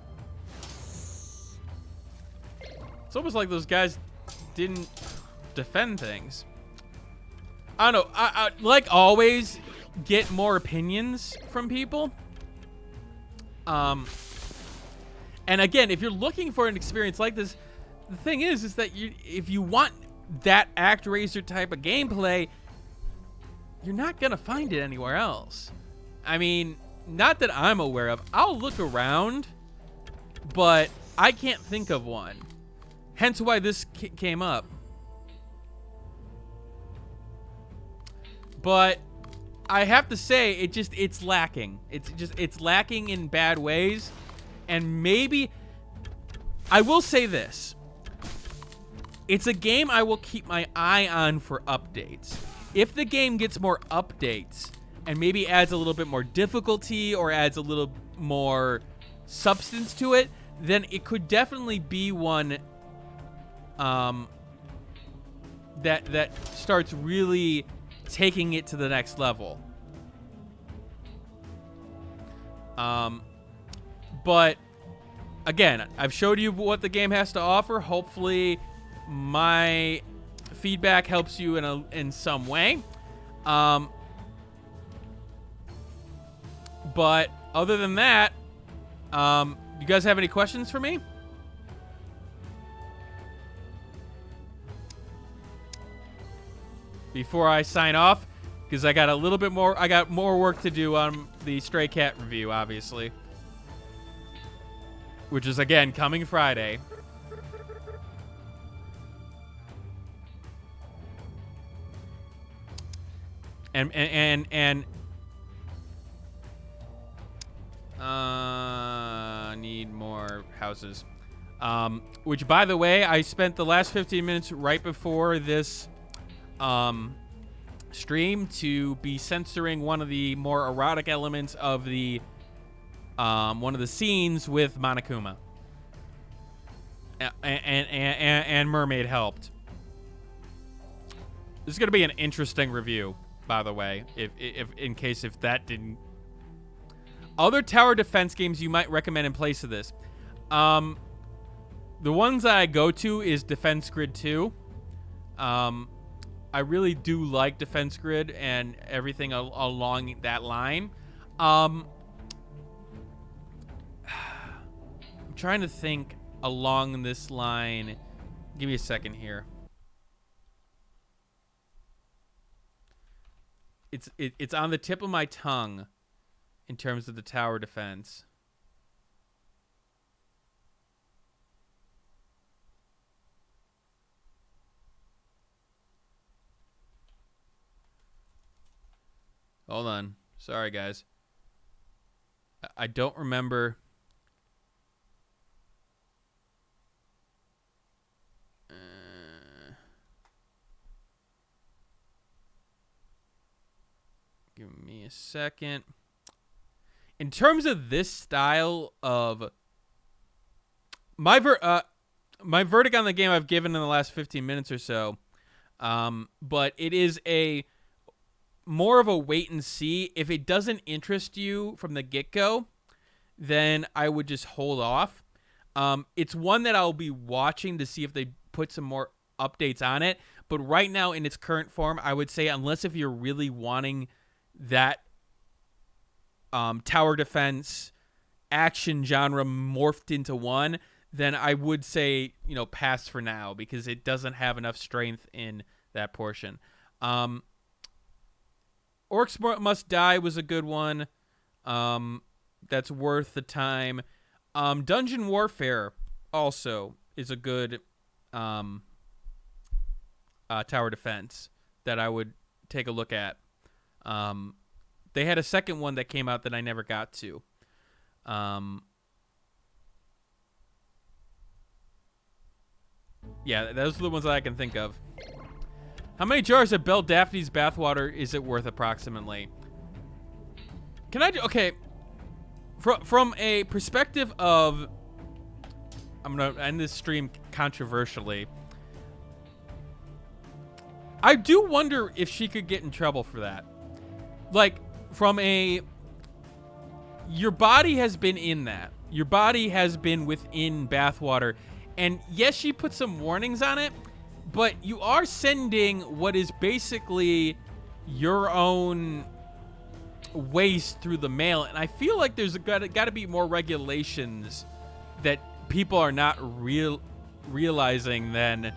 It's almost like those guys didn't defend things. I don't know. I like always get more opinions from people. And again, if you're looking for an experience like this, the thing is that if you want that ActRaiser type of gameplay, you're not gonna find it anywhere else. I mean, not that I'm aware of. I'll look around, but I can't think of one. Hence why this came up. But I have to say, it's lacking. It's lacking in bad ways. And maybe, I will say this. It's a game I will keep my eye on for updates. If the game gets more updates and maybe adds a little bit more difficulty or adds a little more substance to it, then it could definitely be one that starts really taking it to the next level. But again, I've showed you what the game has to offer. Hopefully my feedback helps you in some way. But other than that, you guys have any questions for me? Before I sign off, because I got a little bit more, I got more work to do on the Stray Cat review, obviously. Which is, again, coming Friday. And need more houses. Which, by the way, I spent the last 15 minutes right before this stream to be censoring one of the more erotic elements of the one of the scenes with Monokuma. And Mermaid helped. This is going to be an interesting review, by the way, if in case if that didn't. Other tower defense games you might recommend in place of this. The ones I go to is Defense Grid 2. I really do like Defense Grid and everything along that line. I'm trying to think along this line. Give me a second here. It's on the tip of my tongue in terms of the tower defense. Hold on. Sorry, guys. I don't remember. Give me a second. In terms of this style of my verdict on the game I've given in the last 15 minutes or so, but it is more of a wait and see. If it doesn't interest you from the get-go, then I would just hold off. It's one that I'll be watching to see if they put some more updates on it. But right now, in its current form, I would say unless if you're really wanting that tower defense action genre morphed into one, then I would say, pass for now because it doesn't have enough strength in that portion. Orcs Must Die was a good one. That's worth the time. Dungeon Warfare also is a good tower defense that I would take a look at. They had a second one that came out that I never got to. Yeah, those are the ones that I can think of. How many jars of Belle Daphne's bathwater is it worth approximately? Can I do... Okay. From a perspective of... I'm going to end this stream controversially. I do wonder if she could get in trouble for that. Like, from a... your body has been in that. Your body has been within bathwater. And yes, she put some warnings on it, but you are sending what is basically your own waste through the mail. And I feel like there's got to be more regulations that people are not realizing than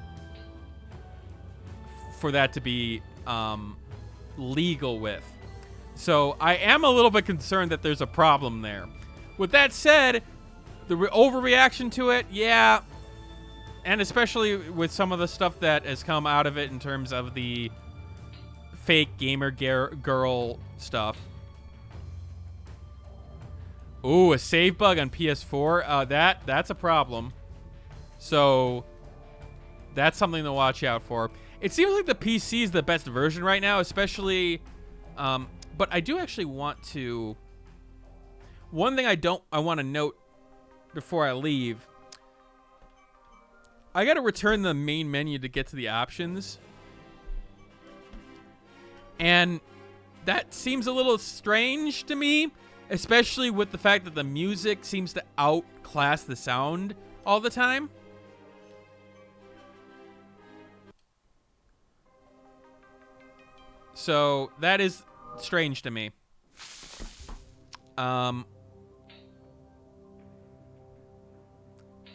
for that to be legal with. So I am a little bit concerned that there's a problem there. With that said, the overreaction to it, yeah, and especially with some of the stuff that has come out of it in terms of the fake gamer girl stuff. Ooh, a save bug on PS4. That's a problem. So that's something to watch out for. It seems like the PC is the best version right now, especially. But I do actually want to. One thing I want to note before I leave. I got to return the main menu to get to the options. And that seems a little strange to me, especially with the fact that the music seems to outclass the sound all the time. So that is strange to me.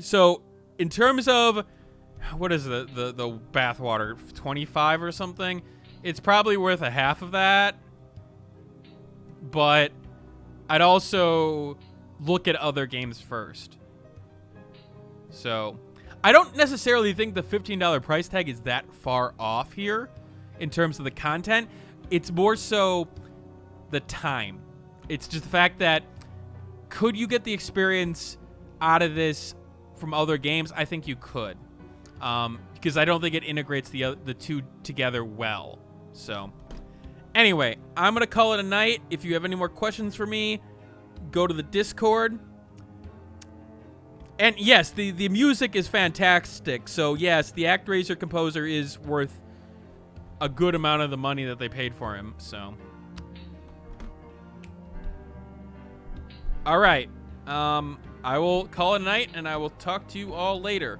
So in terms of what is the bathwater, 25 or something, it's probably worth a half of that. But I'd also look at other games first. So I don't necessarily think the $15 price tag is that far off here in terms of the content. It's more so the time. It's just the fact that could you get the experience out of this from other games? I think you could, because I don't think it integrates the two together well. So anyway, I'm gonna call it a night. If you have any more questions for me, go to the Discord. And yes, the music is fantastic. So yes, the ActRaiser composer is worth a good amount of the money that they paid for him. So all right, I will call it a night, and I will talk to you all later.